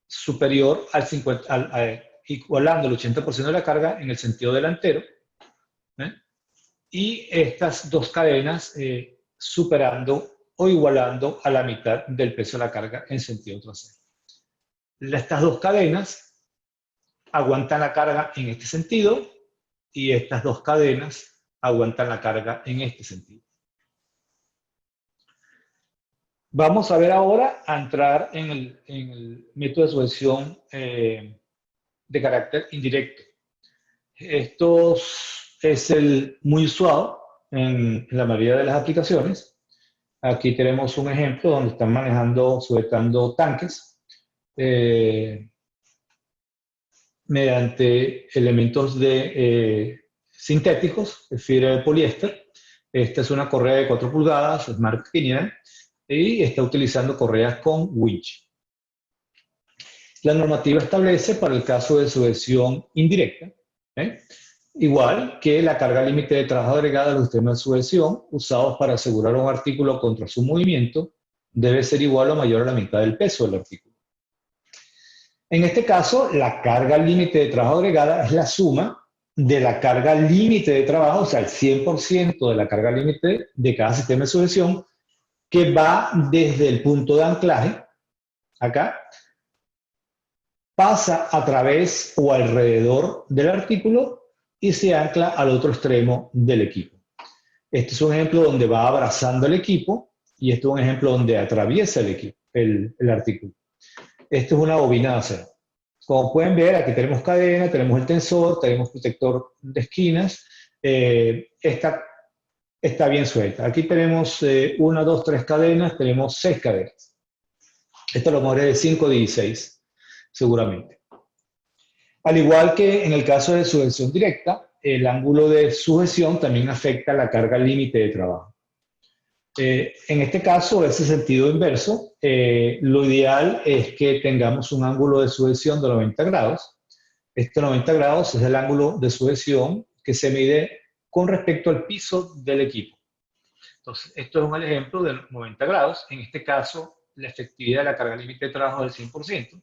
superior al 50%, igualando el 80% de la carga en el sentido delantero, y estas 2 cadenas superando o igualando a la mitad del peso de la carga en sentido trasero. Estas 2 cadenas aguantan la carga en este sentido y estas 2 cadenas aguantan la carga en este sentido. Vamos a ver ahora a entrar en el método de sujeción de carácter indirecto. Esto es el muy usado en la mayoría de las aplicaciones. Aquí tenemos un ejemplo donde están sujetando tanques mediante elementos sintéticos, de fibra de poliéster. Esta es una correa de 4 pulgadas, es marca Kineden, y está utilizando correas con winch. La normativa establece para el caso de sujeción indirecta, igual que la carga límite de trabajo agregada a los sistemas de sujeción usados para asegurar un artículo contra su movimiento debe ser igual o mayor a la mitad del peso del artículo. En este caso, la carga límite de trabajo agregada es la suma de la carga límite de trabajo, o sea, el 100% de la carga límite de cada sistema de sujeción, que va desde el punto de anclaje, acá, pasa a través o alrededor del artículo y se ancla al otro extremo del equipo. Este es un ejemplo donde va abrazando el equipo y este es un ejemplo donde atraviesa el equipo, el artículo. Esto es una bobina de acero. Como pueden ver, aquí tenemos cadena, tenemos el tensor, tenemos protector de esquinas. Esta está bien suelta. Aquí tenemos 1, 2, 3 cadenas, tenemos 6 cadenas. Esto lo mejor es de 5 16, seguramente. Al igual que en el caso de sujeción directa, el ángulo de sujeción también afecta la carga límite de trabajo. En este caso, ese sentido inverso, lo ideal es que tengamos un ángulo de sujeción de 90 grados. Este 90 grados es el ángulo de sujeción que se mide con respecto al piso del equipo. Entonces, esto es un ejemplo de 90 grados. En este caso, la efectividad de la carga límite de trabajo es del 100%.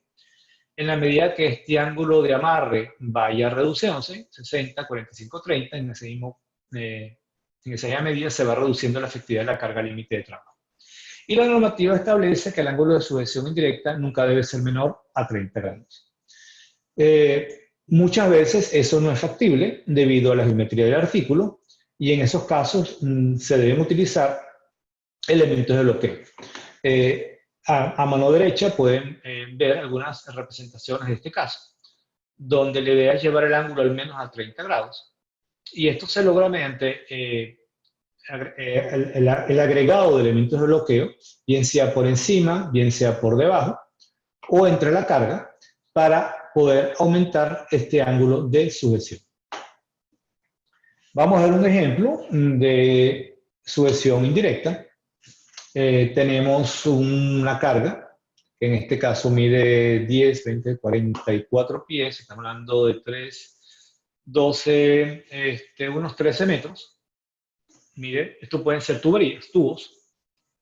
En la medida que este ángulo de amarre vaya reduciéndose, 60, 45, 30, en esa misma medida se va reduciendo la efectividad de la carga límite de trabajo. Y la normativa establece que el ángulo de sujeción indirecta nunca debe ser menor a 30 grados. Muchas veces eso no es factible debido a la geometría del artículo y en esos casos se deben utilizar elementos de bloqueo. A mano derecha pueden ver algunas representaciones de este caso, donde la idea es llevar el ángulo al menos a 30 grados. Y esto se logra mediante el agregado de elementos de bloqueo, bien sea por encima, bien sea por debajo, o entre la carga, para poder aumentar este ángulo de sujeción. Vamos a ver un ejemplo de sujeción indirecta. Tenemos una carga, que en este caso mide 10, 20, 44 pies, estamos hablando de 3, 12, unos 13 metros. Mire, esto pueden ser tuberías, tubos,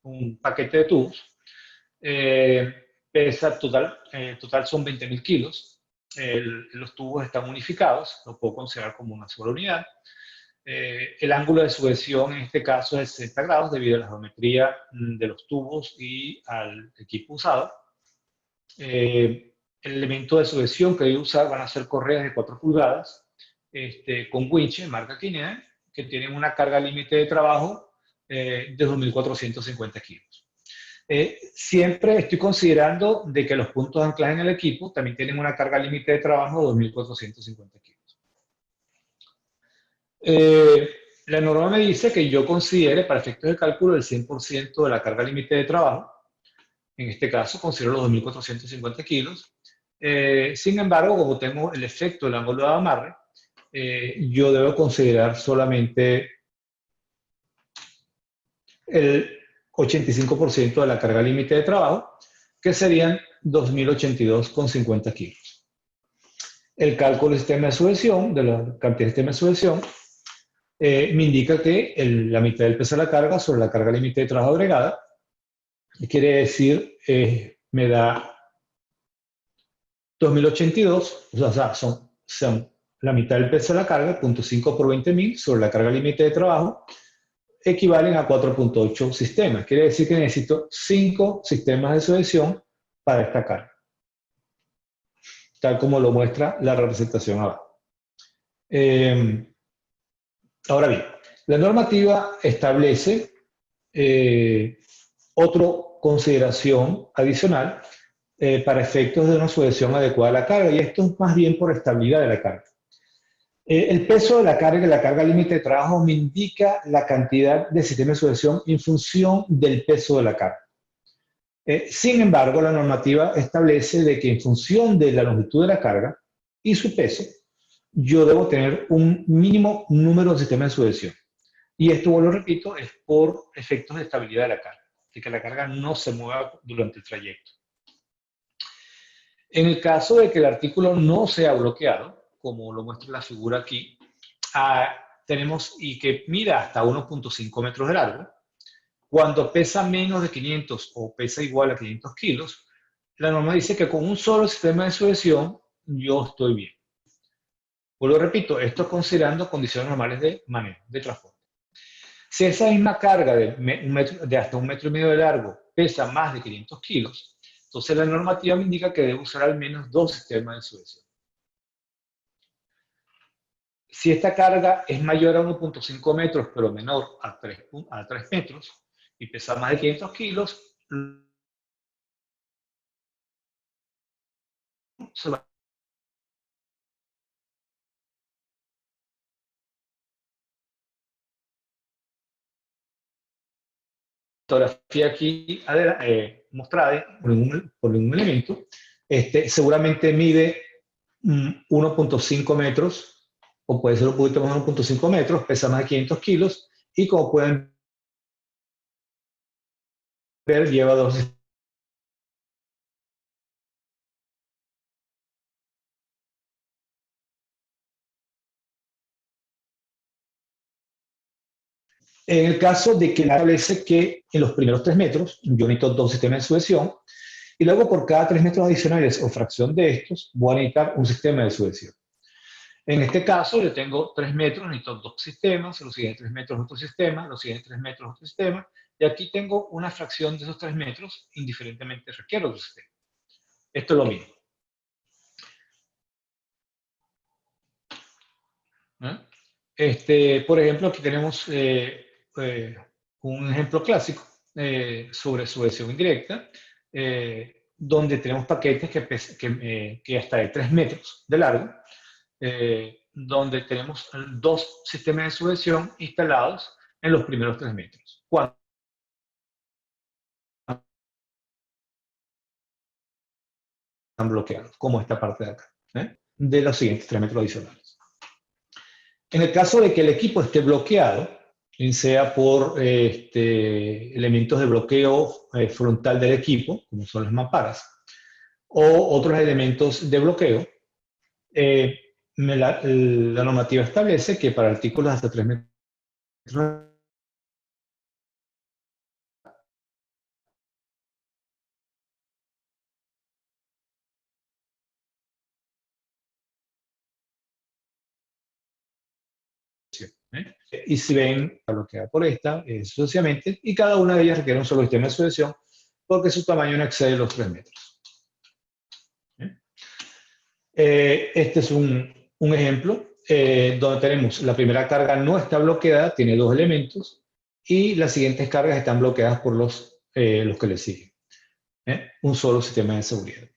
un paquete de tubos. Pesa total son 20.000 kilos. Los tubos están unificados, lo puedo considerar como una sola unidad. El ángulo de sujeción en este caso es de 60 grados debido a la geometría de los tubos y al equipo usado. El elemento de sujeción que voy a usar van a ser correas de 4 pulgadas con winches, marca Kinea, que tienen una carga límite de trabajo de 2.450 kilos. Siempre estoy considerando de que los puntos de anclaje en el equipo también tienen una carga límite de trabajo de 2.450 kilos. La norma me dice que yo considere para efectos de cálculo el 100% de la carga límite de trabajo. En este caso considero los 2.450 kilos. Sin embargo, como tengo el efecto del ángulo de amarre, yo debo considerar solamente el 85% de la carga límite de trabajo, que serían 2.082,50 kilos. El cálculo del sistema de sujeción, de la cantidad de sistema de sujeción, me indica que la mitad del peso de la carga sobre la carga límite de trabajo agregada, quiere decir, me da 2.082, o sea, son la mitad del peso de la carga, 0.5 por 20.000 sobre la carga límite de trabajo, equivalen a 4.8 sistemas. Quiere decir que necesito 5 sistemas de sujeción para esta carga, tal como lo muestra la representación abajo. Ahora bien, la normativa establece otra consideración adicional para efectos de una sujeción adecuada a la carga, y esto es más bien por estabilidad de la carga. El peso de la carga y la carga límite de trabajo me indica la cantidad de sistema de sujeción en función del peso de la carga. Sin embargo, la normativa establece de que en función de la longitud de la carga y su peso, yo debo tener un mínimo número de sistemas de sujeción. Y esto, vuelvo repito, es por efectos de estabilidad de la carga, de que la carga no se mueva durante el trayecto. En el caso de que el artículo no sea bloqueado, como lo muestra la figura aquí, tenemos y que mida hasta 1.5 metros de largo, cuando pesa menos de 500 o pesa igual a 500 kilos, la norma dice que con un solo sistema de sujeción yo estoy bien. Pues lo repito, esto considerando condiciones normales de manejo, de transporte. Si esa misma carga de hasta 1,5 metros de largo pesa más de 500 kilos, entonces la normativa me indica que debo usar al menos 2 sistemas de sujeción. Si esta carga es mayor a 1.5 metros, pero menor a 3 metros, y pesa más de 500 kilos, se va fotografía aquí mostrada por un elemento, seguramente mide 1.5 metros, o puede ser un poquito más de 1.5 metros, pesa más de 500 kilos, y como pueden ver, lleva 2. En el caso de que establece que en los primeros 3 metros yo necesito 2 sistemas de sujeción, y luego por cada 3 metros adicionales o fracción de estos, voy a necesitar un sistema de sujeción. En este caso, yo tengo 3 metros, necesito 2 sistemas, los siguientes 3 metros otro sistema, los siguientes 3 metros otro sistema, y aquí tengo una fracción de esos 3 metros, indiferentemente requiero otro sistema. Esto es lo mismo. Por ejemplo, aquí tenemos un ejemplo clásico sobre sujeción indirecta, donde tenemos paquetes que hasta de 3 metros de largo, donde tenemos 2 sistemas de sujeción instalados en los primeros 3 metros. Cuando están bloqueados, como esta parte de acá, de los siguientes 3 metros adicionales. En el caso de que el equipo esté bloqueado, sea por elementos de bloqueo frontal del equipo, como son las mamparas, o otros elementos de bloqueo, la normativa establece que para artículos hasta 3 metros y si ven, bloqueada por esta, sucesivamente, y cada una de ellas requiere un solo sistema de sujeción porque su tamaño no excede los 3 metros. Este es un ejemplo donde tenemos la primera carga no está bloqueada, tiene 2 elementos, y las siguientes cargas están bloqueadas por los que le siguen. Un solo sistema de seguridad.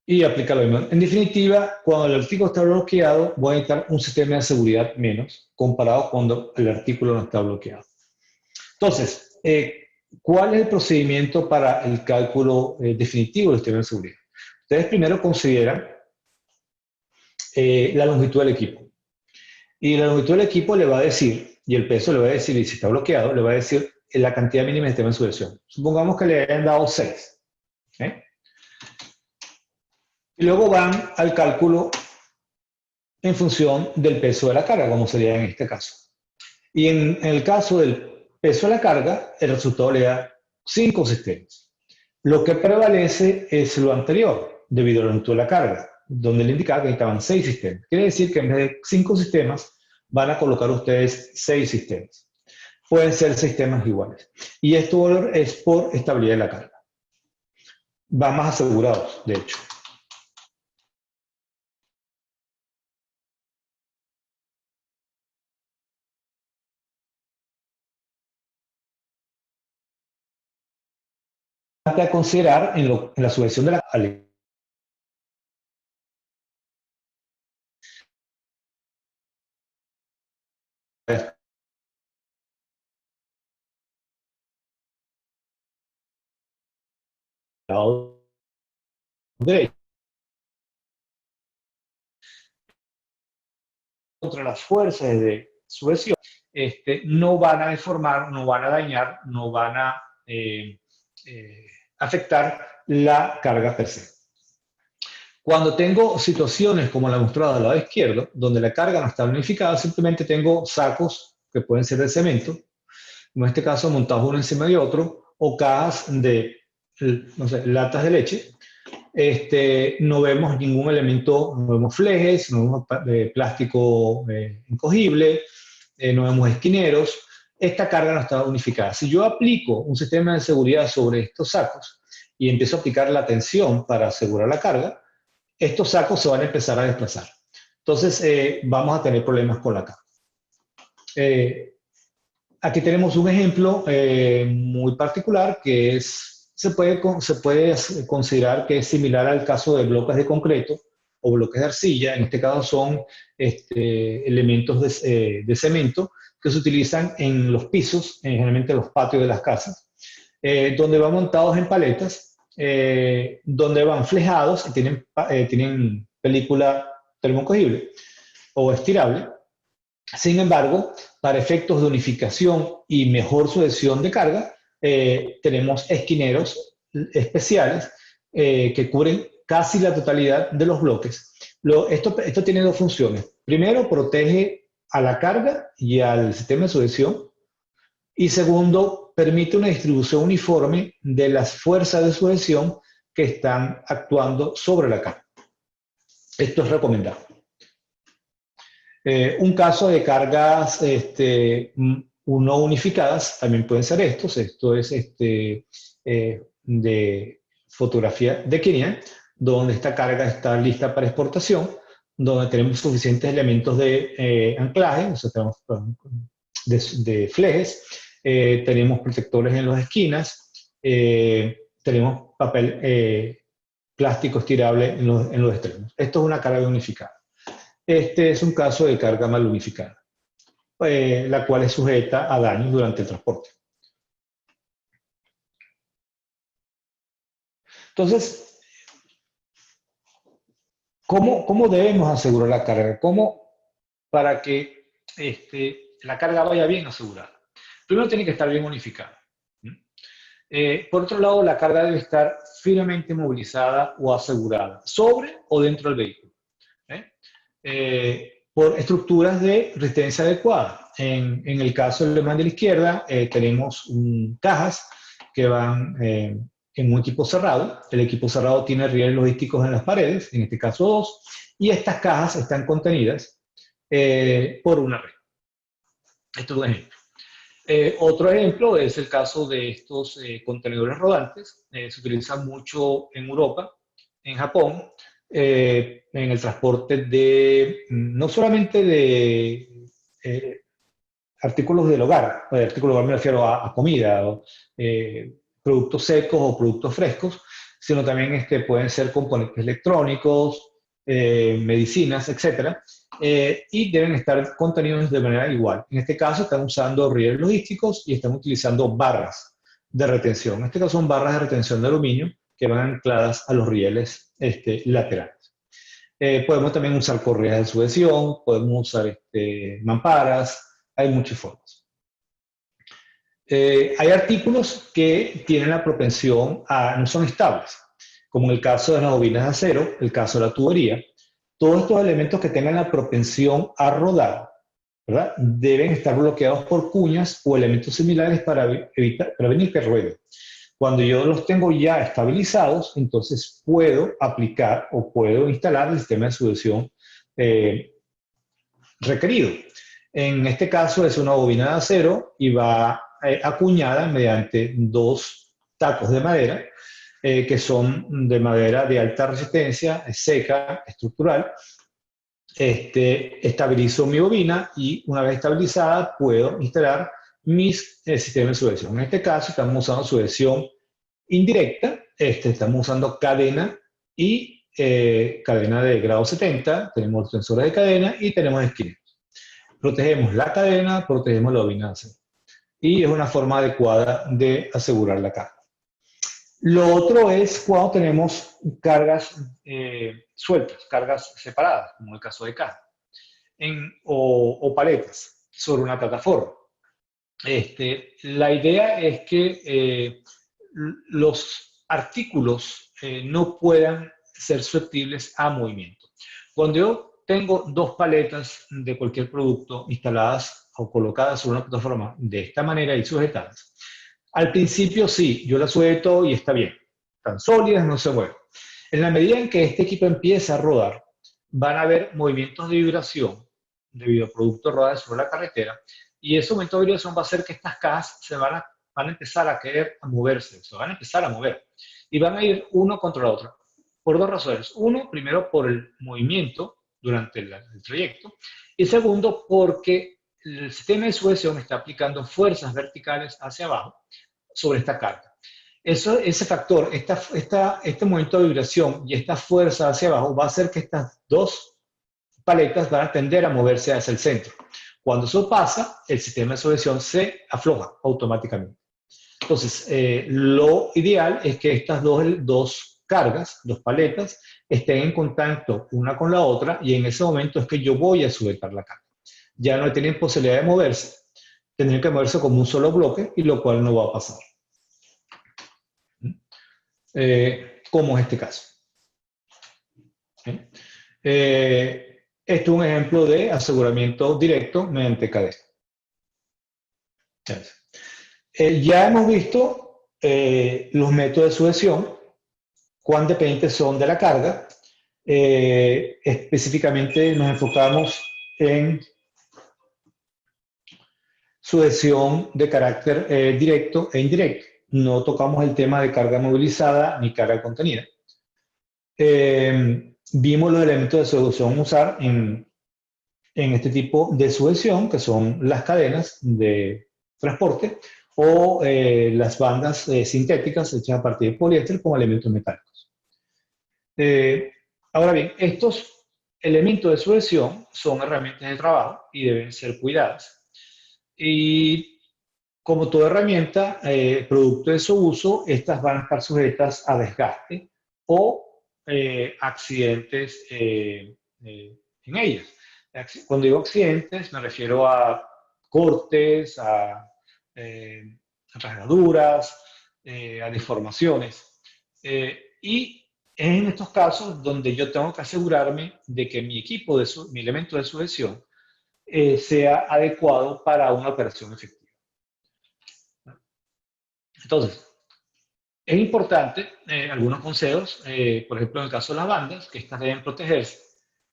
Y aplica lo mismo. En definitiva, cuando el artículo está bloqueado, voy a necesitar un sistema de seguridad menos, comparado cuando el artículo no está bloqueado. Entonces, ¿cuál es el procedimiento para el cálculo definitivo del sistema de seguridad? Ustedes primero consideran la longitud del equipo. Y la longitud del equipo le va a decir, y el peso le va a decir, y si está bloqueado, le va a decir la cantidad mínima de sistema de sujeción. Supongamos que le hayan dado 6. Y luego van al cálculo en función del peso de la carga, como sería en este caso. Y en el caso del peso de la carga, el resultado le da 5 sistemas. Lo que prevalece es lo anterior, debido a la longitud de la carga, donde le indicaba que necesitaban 6 sistemas. Quiere decir que en vez de 5 sistemas, van a colocar ustedes 6 sistemas. Pueden ser sistemas iguales. Y esto es por estabilidad de la carga. Van más asegurados, de hecho. A considerar en la sujeción de la lado derecho. Contra las fuerzas de sujeción, no van a deformar, no van a dañar, no van a afectar la carga per se. Cuando tengo situaciones como la mostrada al lado izquierdo, donde la carga no está unificada, simplemente tengo sacos que pueden ser de cemento, como en este caso montados uno encima de otro, o cajas de, no sé, latas de leche. No vemos ningún elemento, no vemos flejes, no vemos plástico incogible, no vemos esquineros. Esta carga no está unificada. Si yo aplico un sistema de seguridad sobre estos sacos y empiezo a aplicar la tensión para asegurar la carga, estos sacos se van a empezar a desplazar. Entonces, vamos a tener problemas con la carga. Aquí tenemos un ejemplo muy particular que se puede considerar que es similar al caso de bloques de concreto o bloques de arcilla. En este caso son elementos de cemento que se utilizan en los pisos, generalmente en los patios de las casas, donde van montados en paletas, donde van flejados y tienen película termocogible o estirable. Sin embargo, para efectos de unificación y mejor sucesión de carga, tenemos esquineros especiales que cubren casi la totalidad de los bloques. Esto tiene dos funciones. Primero, protege a la carga y al sistema de sucesión. Y segundo, permite una distribución uniforme de las fuerzas de sucesión que están actuando sobre la carga. Esto es recomendable. Un caso de cargas no unificadas también pueden ser estos. Esto es de fotografía de Kenia, donde esta carga está lista para exportación, donde tenemos suficientes elementos de anclaje, o sea, tenemos de flejes, tenemos protectores en las esquinas, tenemos papel plástico estirable en los extremos. Esto es una carga unificada. Este es un caso de carga mal unificada, la cual es sujeta a daños durante el transporte. Entonces, ¿cómo debemos asegurar la carga? ¿Cómo para que la carga vaya bien asegurada? Primero tiene que estar bien unificada. Por otro lado, la carga debe estar firmemente movilizada o asegurada sobre o dentro del vehículo. Por estructuras de resistencia adecuada. En el caso del alemán de la izquierda, tenemos cajas que van en un equipo cerrado. El equipo cerrado tiene rieles logísticos en las paredes, en este caso 2, y estas cajas están contenidas por una red. Esto es un ejemplo. Otro ejemplo es el caso de estos contenedores rodantes. Se utilizan mucho en Europa, en Japón, en el transporte no solamente de artículos del hogar, de artículos del hogar me refiero a comida, o, productos secos o productos frescos, sino también pueden ser componentes electrónicos, medicinas, etc. Y deben estar contenidos de manera igual. En este caso están usando rieles logísticos y están utilizando barras de retención. En este caso son barras de retención de aluminio que van ancladas a los rieles laterales. Podemos también usar correas de sucesión, podemos usar mamparas, hay muchas formas. Hay artículos que tienen la propensión no son estables, como en el caso de las bobinas de acero, el caso de la tubería. Todos estos elementos que tengan la propensión a rodar, ¿verdad?, deben estar bloqueados por cuñas o elementos similares para prevenir que rueden. Cuando yo los tengo ya estabilizados, entonces puedo aplicar o puedo instalar el sistema de sucesión requerido. En este caso es una bobina de acero y va acuñada mediante 2 tacos de madera, que son de madera de alta resistencia, seca, estructural. Estabilizo mi bobina y una vez estabilizada puedo instalar mis sistemas de sucesión. En este caso estamos usando sucesión indirecta, estamos usando cadena y cadena de grado 70, tenemos los tensores de cadena y tenemos esquineros. Protegemos la cadena, protegemos la bobina de acero. Y es una forma adecuada de asegurar la carga. Lo otro es cuando tenemos cargas sueltas, cargas separadas, como en el caso de caja, o paletas sobre una plataforma. La idea es que los artículos no puedan ser susceptibles a movimiento. Cuando yo tengo dos paletas de cualquier producto instaladas o colocadas sobre una plataforma de esta manera y sujetadas, al principio sí, yo las sujeto y está bien. Están sólidas, no se mueven. En la medida en que este equipo empieza a rodar, van a haber movimientos de vibración debido a productos rodados sobre la carretera, y ese momento de vibración va a hacer que estas cajas van a empezar a querer moverse, se van a empezar a mover, y van a ir uno contra la otra, por dos razones. Uno, primero por el movimiento durante el trayecto, y segundo, porque el sistema de sujeción está aplicando fuerzas verticales hacia abajo sobre esta carga. Ese factor, este momento de vibración y esta fuerza hacia abajo va a hacer que estas dos paletas van a tender a moverse hacia el centro. Cuando eso pasa, el sistema de sujeción se afloja automáticamente. Entonces, lo ideal es que estas dos cargas, dos paletas, estén en contacto una con la otra, y en ese momento es que yo voy a sujetar la carga. Ya no tienen posibilidad de moverse, tendrían que moverse como un solo bloque, y lo cual no va a pasar. Como es este caso. Este es un ejemplo de aseguramiento directo mediante cadena. Ya hemos visto los métodos de sujeción, cuán dependientes son de la carga. Específicamente nos enfocamos en sujeción de carácter directo e indirecto. No tocamos el tema de carga movilizada ni carga contenida. Vimos los elementos de sujeción usar en este tipo de sujeción, que son las cadenas de transporte o las bandas sintéticas hechas a partir de poliéster con elementos metálicos. Ahora bien, estos elementos de sujeción son herramientas de trabajo y deben ser cuidadas. Y como toda herramienta, producto de su uso, estas van a estar sujetas a desgaste o accidentes en ellas. Cuando digo accidentes, me refiero a cortes, a rasgaduras, a deformaciones. Y es en estos casos donde yo tengo que asegurarme de que mi equipo, mi elemento de sujeción, sea adecuado para una operación efectiva. Entonces, es importante algunos consejos, por ejemplo, en el caso de las bandas, que estas deben protegerse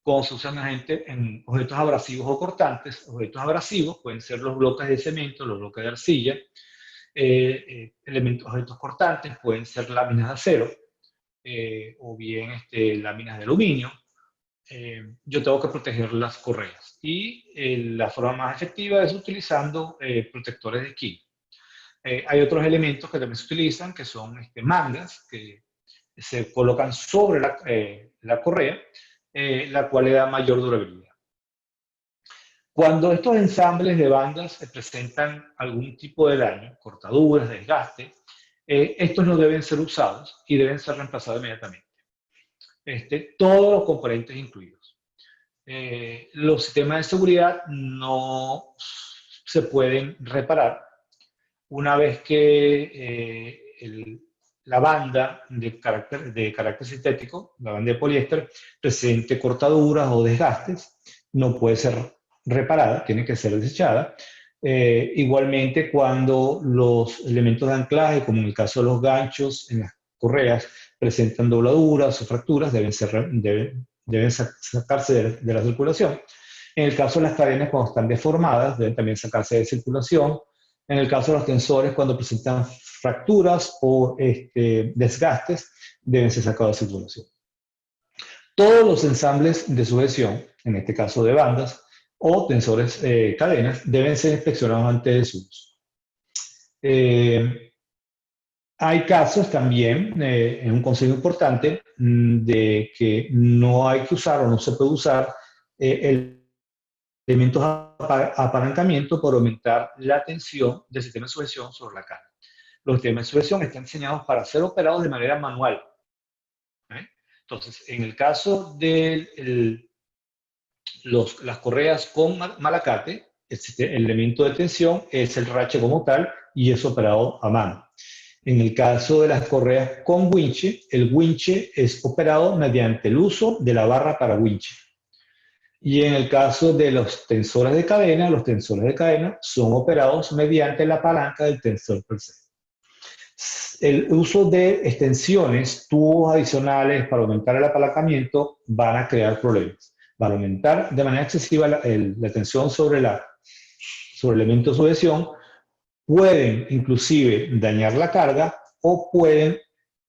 cuando se usan en objetos abrasivos o cortantes. Objetos abrasivos pueden ser los bloques de cemento, los bloques de arcilla. Objetos cortantes pueden ser láminas de acero o bien láminas de aluminio. Yo tengo que proteger las correas, y la forma más efectiva es utilizando protectores de esquina. Hay otros elementos que también se utilizan, que son mangas que se colocan sobre la correa, la cual le da mayor durabilidad. Cuando estos ensambles de bandas presentan algún tipo de daño, cortaduras, desgaste, estos no deben ser usados y deben ser reemplazados inmediatamente. Todos los componentes incluidos. Los sistemas de seguridad no se pueden reparar una vez que la banda de carácter sintético, la banda de poliéster, presente cortaduras o desgastes. No puede ser reparada, tiene que ser desechada. Igualmente, cuando los elementos de anclaje, como en el caso de los ganchos en las correas, presentan dobladuras o fracturas, deben sacarse de la circulación. En el caso de las cadenas, cuando están deformadas, deben también sacarse de circulación. En el caso de los tensores, cuando presentan fracturas o desgastes, deben ser sacados de circulación. Todos los ensambles de sujeción, en este caso de bandas, o tensores cadenas, deben ser inspeccionados antes de su uso. Hay casos también, en un consejo importante, de que no hay que usar o no se puede usar elementos de apalancamiento para aumentar la tensión del sistema de sujeción sobre la carga. Los sistemas de sujeción están diseñados para ser operados de manera manual. Entonces, en el caso de las correas con malacate, el elemento de tensión es el rache como tal y es operado a mano. En el caso de las correas con winche, el winche es operado mediante el uso de la barra para winche. Y en el caso de los tensores de cadena son operados mediante la palanca del tensor per se. El uso de extensiones, tubos adicionales para aumentar el apalancamiento van a crear problemas. Van a aumentar de manera excesiva la tensión sobre el elemento de sujeción, pueden inclusive dañar la carga o pueden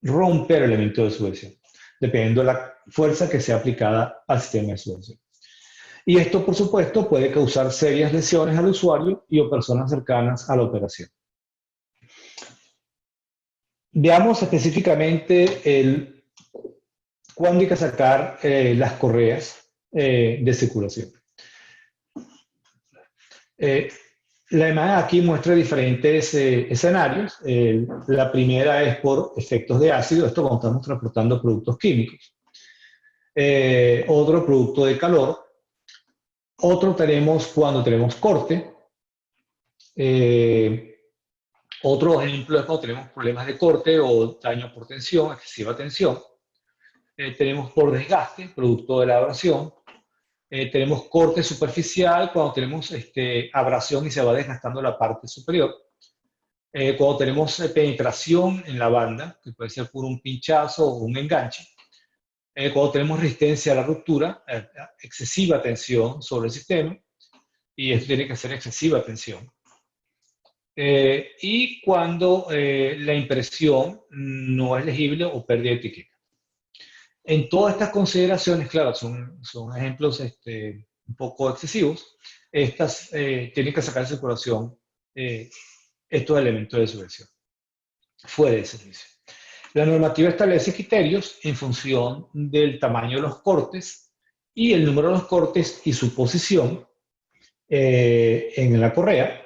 romper el elemento de sujeción, dependiendo de la fuerza que sea aplicada al sistema de sujeción. Y esto, por supuesto, puede causar serias lesiones al usuario y o personas cercanas a la operación. Veamos específicamente cuándo hay que sacar las correas de circulación. La imagen aquí muestra diferentes escenarios. La primera es por efectos de ácido, esto cuando estamos transportando productos químicos. Otro producto de calor. Otro tenemos cuando tenemos corte. Otro ejemplo es cuando tenemos problemas de corte o daño por tensión, excesiva tensión. Tenemos por desgaste, producto de la abrasión. Tenemos corte superficial cuando tenemos abrasión y se va desgastando la parte superior. Cuando tenemos penetración en la banda, que puede ser por un pinchazo o un enganche. Cuando tenemos resistencia a la ruptura, excesiva tensión sobre el sistema, y esto tiene que ser excesiva tensión. Y cuando la impresión no es legible o pérdida de etiqueta. En todas estas consideraciones, claro, son ejemplos un poco excesivos, estas tienen que sacar de circulación estos elementos de sujeción fuera de servicio. La normativa establece criterios en función del tamaño de los cortes y el número de los cortes y su posición en la correa.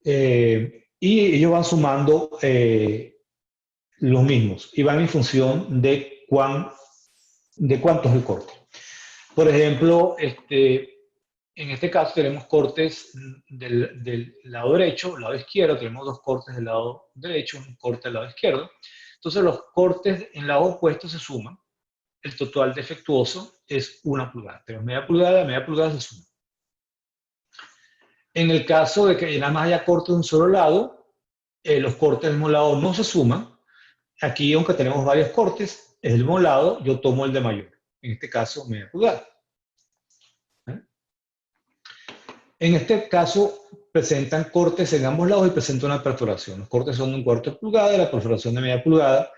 Y ellos van sumando los mismos y van en función de cuánto es el corte. Por ejemplo, en este caso tenemos cortes del lado derecho, lado izquierdo, tenemos dos cortes del lado derecho, un corte del lado izquierdo. Entonces los cortes en el lado opuesto se suman. El total defectuoso es 1 pulgada. Tenemos media pulgada se suma. En el caso de que nada más haya corte de un solo lado, los cortes del mismo lado no se suman. Aquí, aunque tenemos varios cortes, es el mismo lado, yo tomo el de mayor. En este caso, media pulgada. En este caso, presentan cortes en ambos lados y presenta una perforación. Los cortes son de 1/4 de pulgada y la perforación de media pulgada.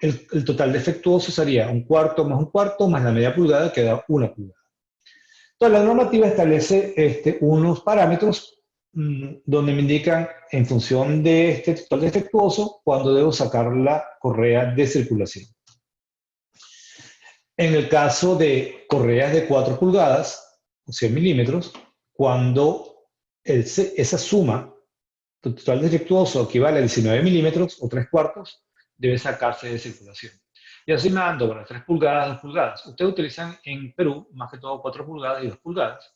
El total defectuoso sería 1/4 más la media pulgada, que da 1 pulgada. Entonces, la normativa establece unos parámetros donde me indican, en función de este total defectuoso, cuándo debo sacar la correa de circulación. En el caso de correas de 4 pulgadas, o 100 milímetros, cuando esa suma total defectuoso equivale a 19 milímetros o 3/4, debe sacarse de circulación. Y así me ando con las 3 pulgadas, 2 pulgadas. Ustedes utilizan en Perú más que todo 4 pulgadas y 2 pulgadas.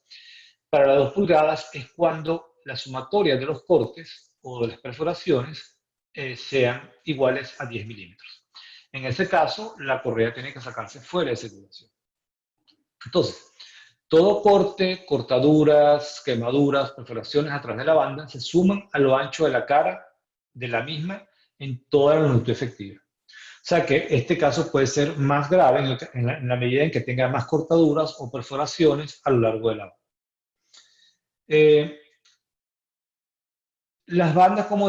Para las 2 pulgadas es cuando la sumatoria de los cortes o de las perforaciones sean iguales a 10 milímetros. En ese caso, la correa tiene que sacarse fuera de circulación. Entonces, todo corte, cortaduras, quemaduras, perforaciones a través de la banda se suman a lo ancho de la cara de la misma en toda la longitud efectiva. O sea que este caso puede ser más grave en la medida en que tenga más cortaduras o perforaciones a lo largo de la banda. Las bandas, como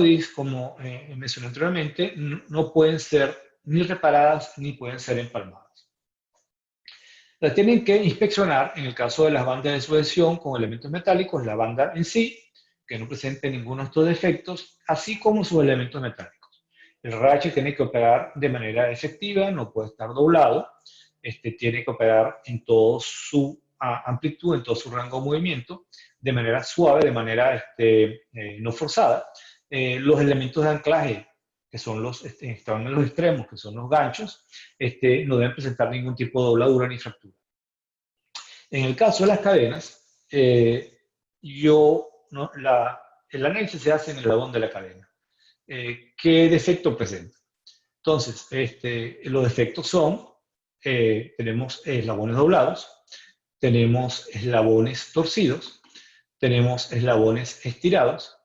mencioné anteriormente, no pueden ser ni reparadas ni pueden ser empalmadas. Las tienen que inspeccionar, en el caso de las bandas de sujeción con elementos metálicos, la banda en sí, que no presente ninguno de estos defectos, así como sus elementos metálicos. El ratchet tiene que operar de manera efectiva, no puede estar doblado, tiene que operar en toda su amplitud, en todo su rango de movimiento, de manera suave, de manera no forzada. Los elementos de anclaje, que son están en los extremos, que son los ganchos, no deben presentar ningún tipo de dobladura ni fractura. En el caso de las cadenas, el análisis se hace en el eslabón de la cadena. ¿qué defecto presenta? Entonces, los defectos son, tenemos eslabones doblados, tenemos eslabones torcidos, tenemos eslabones estirados,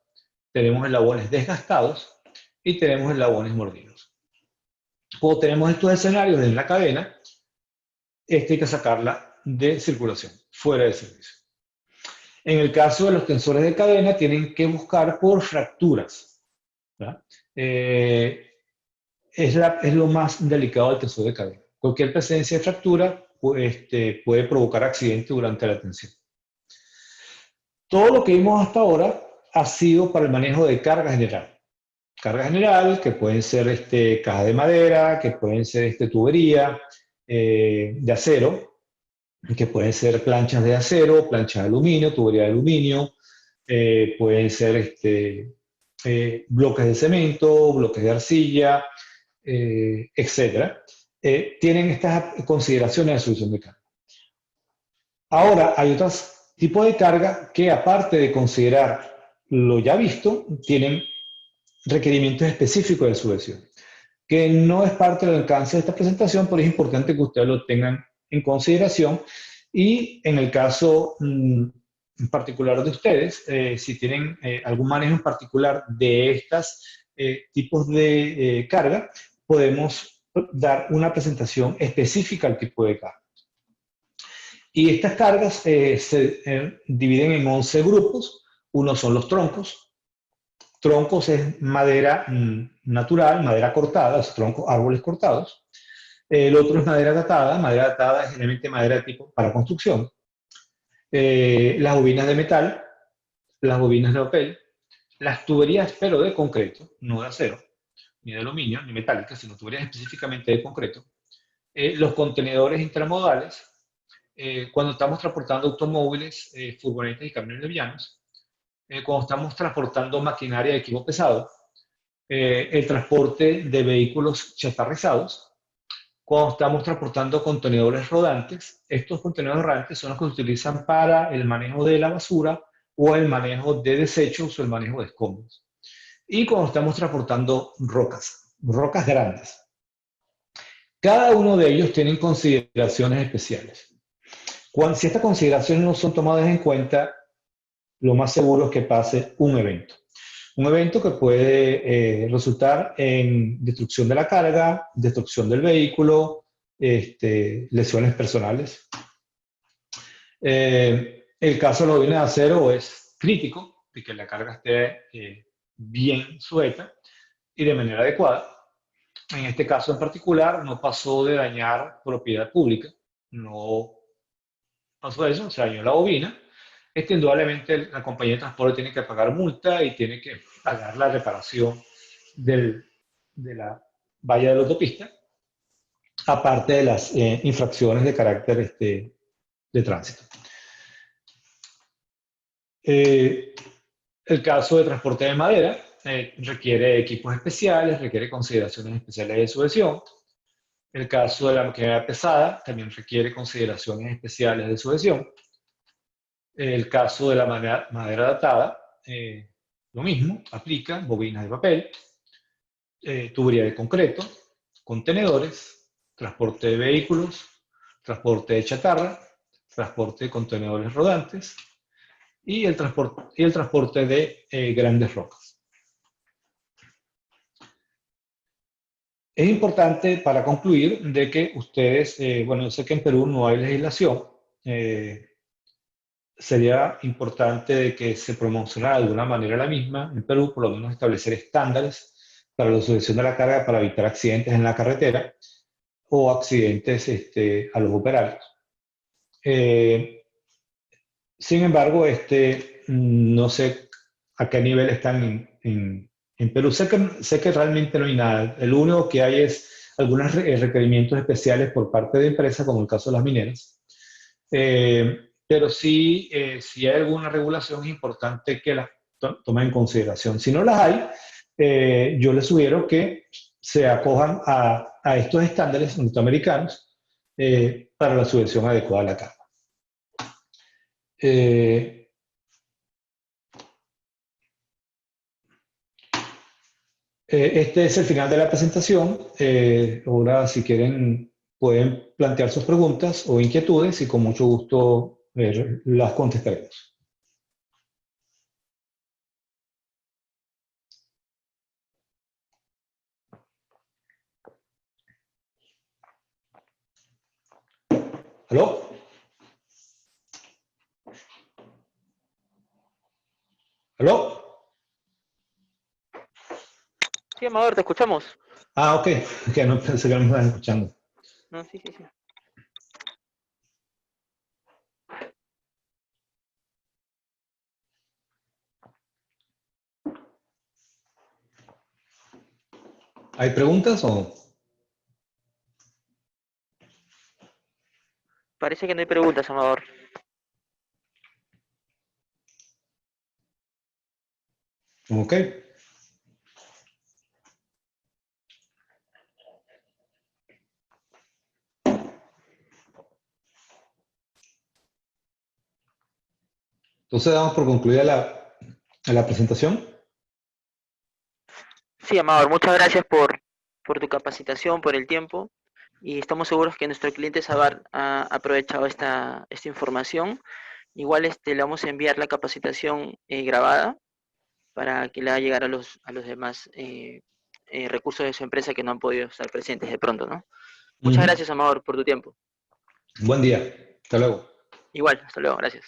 tenemos eslabones desgastados y tenemos eslabones mordidos. Cuando tenemos estos escenarios en la cadena, hay que sacarla de circulación, fuera de servicio. En el caso de los tensores de cadena, tienen que buscar por fracturas, ¿verdad? Es lo más delicado del tensor de cadena. Cualquier presencia de fractura puede provocar accidente durante la tensión. Todo lo que vimos hasta ahora ha sido para el manejo de carga general. Carga general, que pueden ser cajas de madera, que pueden ser tubería de acero, que pueden ser planchas de acero, planchas de aluminio, tubería de aluminio, pueden ser bloques de cemento, bloques de arcilla, etc. Tienen estas consideraciones de solución de carga. Ahora, hay otros tipos de carga que, aparte de considerar lo ya visto, tienen requerimientos específicos de sujeción, que no es parte del alcance de esta presentación, pero es importante que ustedes lo tengan en consideración. Y en el caso en particular de ustedes, si tienen algún manejo en particular de estos tipos de carga, podemos dar una presentación específica al tipo de carga. Y estas cargas se dividen en 11 grupos. Uno son los troncos. Troncos es madera natural, madera cortada, troncos, árboles cortados. El otro es madera datada. Madera datada es generalmente madera de tipo para construcción. Las bobinas de metal, las bobinas de papel, las tuberías, pero de concreto, no de acero, ni de aluminio, ni metálicas, sino tuberías específicamente de concreto. Los contenedores intermodales, cuando estamos transportando automóviles, furgonetas y camiones livianos, cuando estamos transportando maquinaria y equipo pesado, el transporte de vehículos chatarrizados, cuando estamos transportando contenedores rodantes. Estos contenedores rodantes son los que se utilizan para el manejo de la basura o el manejo de desechos o el manejo de escombros. Y cuando estamos transportando rocas grandes. Cada uno de ellos tiene consideraciones especiales. Si estas consideraciones no son tomadas en cuenta, lo más seguro es que pase un evento. Un evento que puede resultar en destrucción de la carga, destrucción del vehículo, lesiones personales. El caso de la bobina de acero es crítico, de que la carga esté bien suelta y de manera adecuada. En este caso en particular no pasó de dañar propiedad pública, no pasó eso, se dañó la bobina. Indudablemente la compañía de transporte tiene que pagar multa y tiene que pagar la reparación de la valla de la autopista, aparte de las infracciones de carácter de tránsito. El caso de transporte de madera requiere equipos especiales, requiere consideraciones especiales de sujeción. El caso de la maquinaria pesada también requiere consideraciones especiales de sujeción. El caso de la madera datada, lo mismo, aplica bobinas de papel, tubería de concreto, contenedores, transporte de vehículos, transporte de chatarra, transporte de contenedores rodantes y el transporte de grandes rocas. Es importante para concluir de que ustedes, bueno, yo sé que en Perú no hay legislación, sería importante de que se promocionara de alguna manera la misma en Perú, por lo menos establecer estándares para la sujeción de la carga para evitar accidentes en la carretera o accidentes a los operarios. Sin embargo, no sé a qué nivel están en Perú. Sé que realmente no hay nada. Lo único que hay es algunos requerimientos especiales por parte de empresas, como el caso de las mineras. Pero sí, si hay alguna regulación, es importante que las tomen en consideración. Si no las hay, yo les sugiero que se acojan a estos estándares norteamericanos para la sujeción adecuada a la carga. Este es el final de la presentación. Ahora, si quieren, pueden plantear sus preguntas o inquietudes y con mucho gusto las contestaremos. ¿Aló? ¿Aló? Sí, Amador, te escuchamos. Ah, ok. Que no pensé que no me estaban escuchando. No, sí, sí, sí. ¿Hay preguntas o...? Parece que no hay preguntas, Amador. Ok. Entonces damos por concluida la presentación. Sí, Amador, muchas gracias por tu capacitación, por el tiempo. Y estamos seguros que nuestro cliente Sabar ha aprovechado esta información. Igual le vamos a enviar la capacitación grabada para que le haga llegar a los demás recursos de su empresa que no han podido estar presentes de pronto, ¿no? Muchas Ujú. gracias, Amador, por tu tiempo. Buen día. Hasta luego. Igual, hasta luego, gracias.